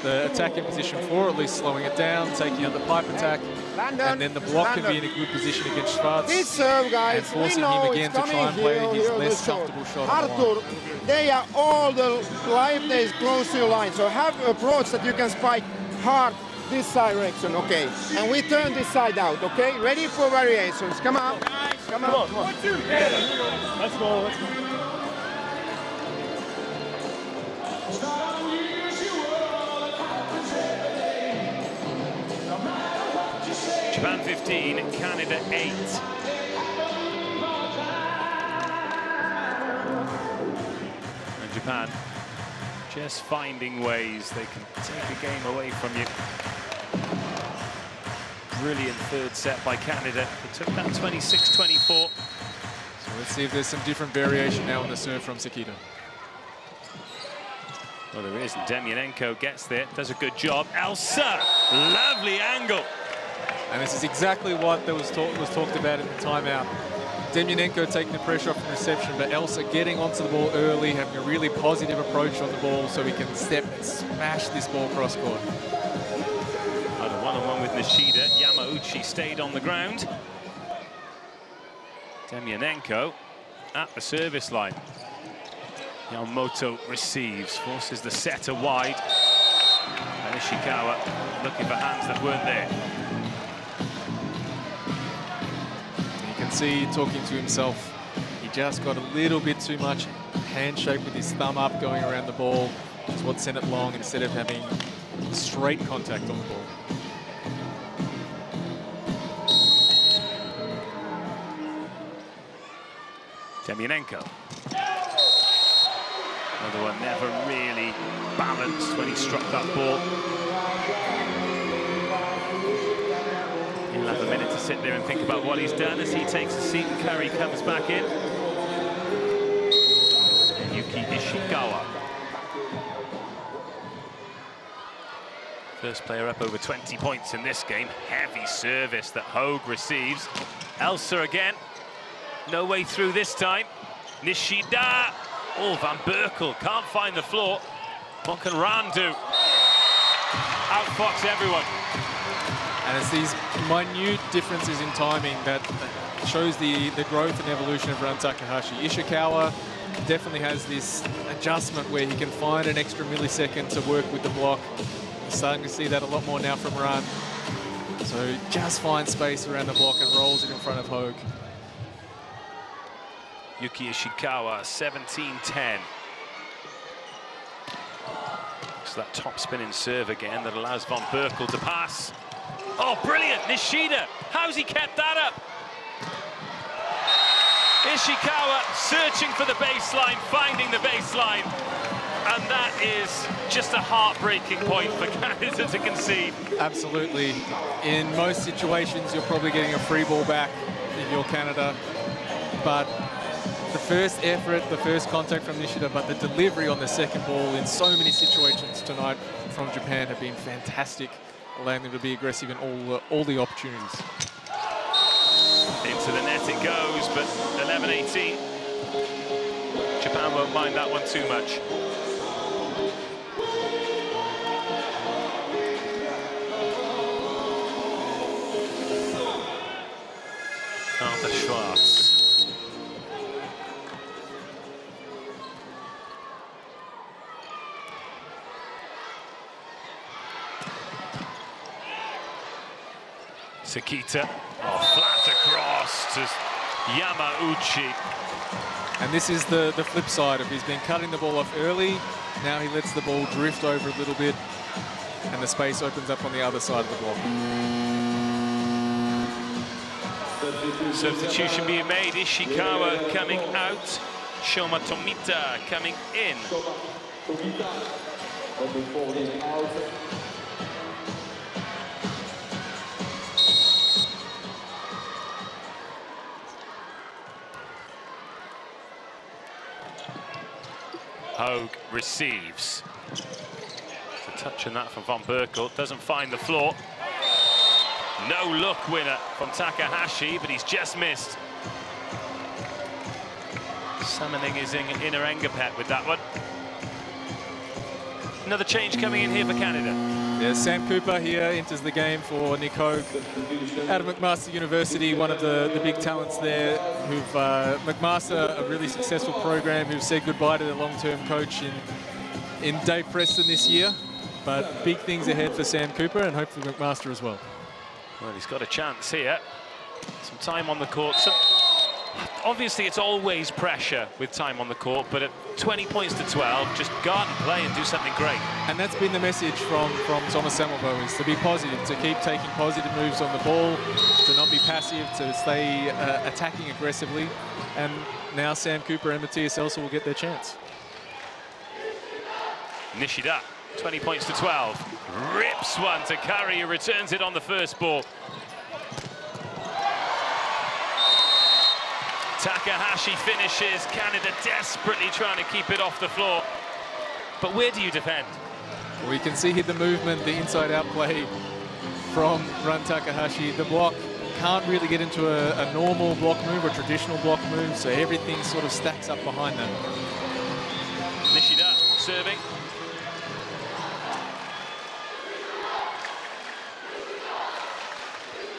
attacking position 4, at least slowing it down, taking out the pipe attack, and then the block can be in a good position against Schwartz. This serve, guys, and forcing him again to try and play his less comfortable shot. Arthur, they are all the live days close to your line, so have an approach that you can spike hard this direction, okay? And we turn this side out, okay? Ready for variations. Come on. Come on. 1, 2, let's go. Japan 15, Canada 8. And Japan just finding ways they can take a game away from you. Brilliant third set by Canada. They took that 26-24. So let's see if there's some different variation now on the serve from Sakita. Well, there is. Demyanenko gets there, does a good job. Elsa, lovely angle. And this is exactly what was talked about in the timeout. Demyanenko taking the pressure off from reception, but Elsa getting onto the ball early, having a really positive approach on the ball so he can step and smash this ball cross court. And a one-on-one with Nishida. Yamauchi stayed on the ground. Demyanenko at the service line. Yamamoto receives, forces the setter wide. And Ishikawa looking for hands that weren't there. You can see talking to himself, he just got a little bit too much handshake with his thumb up going around the ball, which is what sent it long instead of having straight contact on the ball. Demyanenko. Another one never really balanced when he struck that ball. He'll have a minute to sit there and think about what he's done as he takes a seat and Curry comes back in. And Yuki Ishikawa. First player up over 20 points in this game. Heavy service that Hogue receives. Elsa again. No way through this time. Nishida. Oh, Van Berkel can't find the floor. What can Ran do? Outfox everyone. And it's these minute differences in timing that shows the growth and evolution of Ran Takahashi. Ishikawa definitely has this adjustment where he can find an extra millisecond to work with the block. We're starting to see that a lot more now from Ran. So just finds space around the block and rolls it in front of Hogue. Yuki Ishikawa, 17-10. So that top spinning serve again that allows Van Berkel to pass. Oh, brilliant, Nishida. How's he kept that up? Ishikawa searching for the baseline, finding the baseline. And that is just a heartbreaking point for Canada to concede. Absolutely. In most situations, you're probably getting a free ball back if you're Canada. But the first effort, the first contact from Nishida, but the delivery on the second ball in so many situations tonight from Japan have been fantastic, allowing them to be aggressive in all the opportunities. Into the net it goes, but 11-18. Japan won't mind that one too much. Arthur Schwartz. Takita. Oh, flat across to Yamauchi. And this is the flip side of he's been cutting the ball off early. Now he lets the ball drift over a little bit, and the space opens up on the other side of the block. Substitution being made. Ishikawa coming out. Shoma Tomita coming in. Hogue receives. It's a touch on that from Von Berkel. Doesn't find the floor. No look winner from Takahashi, but he's just missed. Summoning his inner Engapet with that one. Another change coming in here for Canada. Yeah, Sam Cooper here enters the game for Nick Hogue. Out of McMaster University, one of the big talents there, who've McMaster, a really successful program, who've said goodbye to their long-term coach in Dave Preston this year. But big things ahead for Sam Cooper and hopefully McMaster as well. Well, he's got a chance here. Some time on the court. Obviously, it's always pressure with time on the court, but at 20 points to 12, just go out and play and do something great. And that's been the message from Thomas Semmelbo, is to be positive, to keep taking positive moves on the ball, to not be passive, to stay attacking aggressively. And now Sam Cooper and Matthias Elsa will get their chance. Nishida, 20 points to 12. Rips one to Curry, who returns it on the first ball. Takahashi finishes. Canada desperately trying to keep it off the floor. But where do you defend? Well, you can see here the movement, the inside-out play from Run Takahashi. The block can't really get into a normal block move, a traditional block move, so everything sort of stacks up behind them. Nishida serving.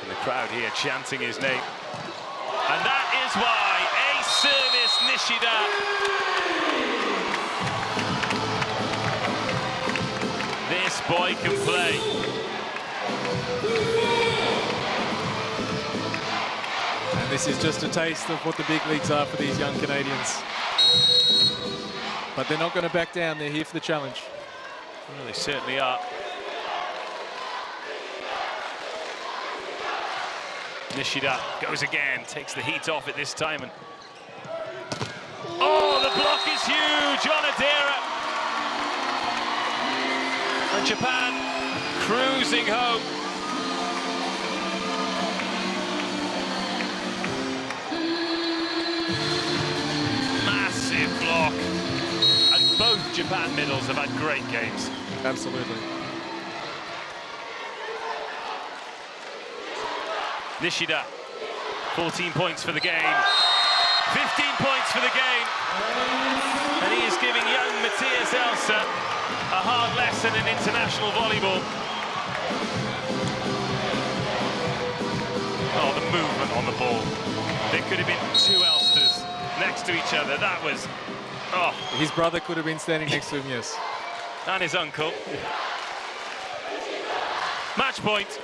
And the crowd here chanting his name. And that is why a service Nishida. This boy can play. And this is just a taste of what the big leagues are for these young Canadians. But they're not going to back down. They're here for the challenge. Well, they certainly are. Nishida goes again, takes the heat off it this time. And oh, the block is huge on Adera. And Japan cruising home. Massive block. And both Japan middles have had great games. Absolutely. Nishida, 14 points for the game, 15 points for the game, and he is giving young Matthias Elsa a hard lesson in international volleyball. Oh, the movement on the ball. There could have been two Elsters next to each other. That was, oh. His brother could have been standing next to him, yes. And his uncle. Match point.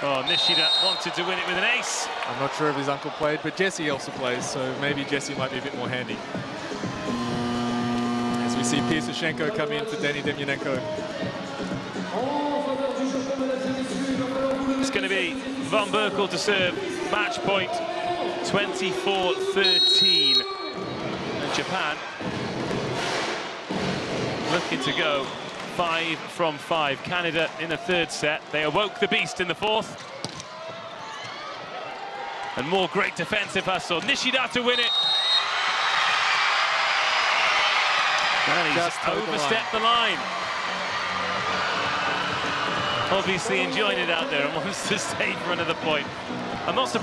Oh, Nishida wanted to win it with an ace. I'm not sure if his uncle played, but Jesse also plays, so maybe Jesse might be a bit more handy. As we see Pirsichenko come in for Danny Demyanenko. It's going to be Von Berkel to serve. Match point, 24-13. And Japan looking to go 5 from 5. Canada in the third set. They awoke the beast in the fourth. And more great defensive hustle. Nishida to win it. And he's Just overstepped the line. Obviously enjoying it out there and wants to stay for another point. I'm not surprised.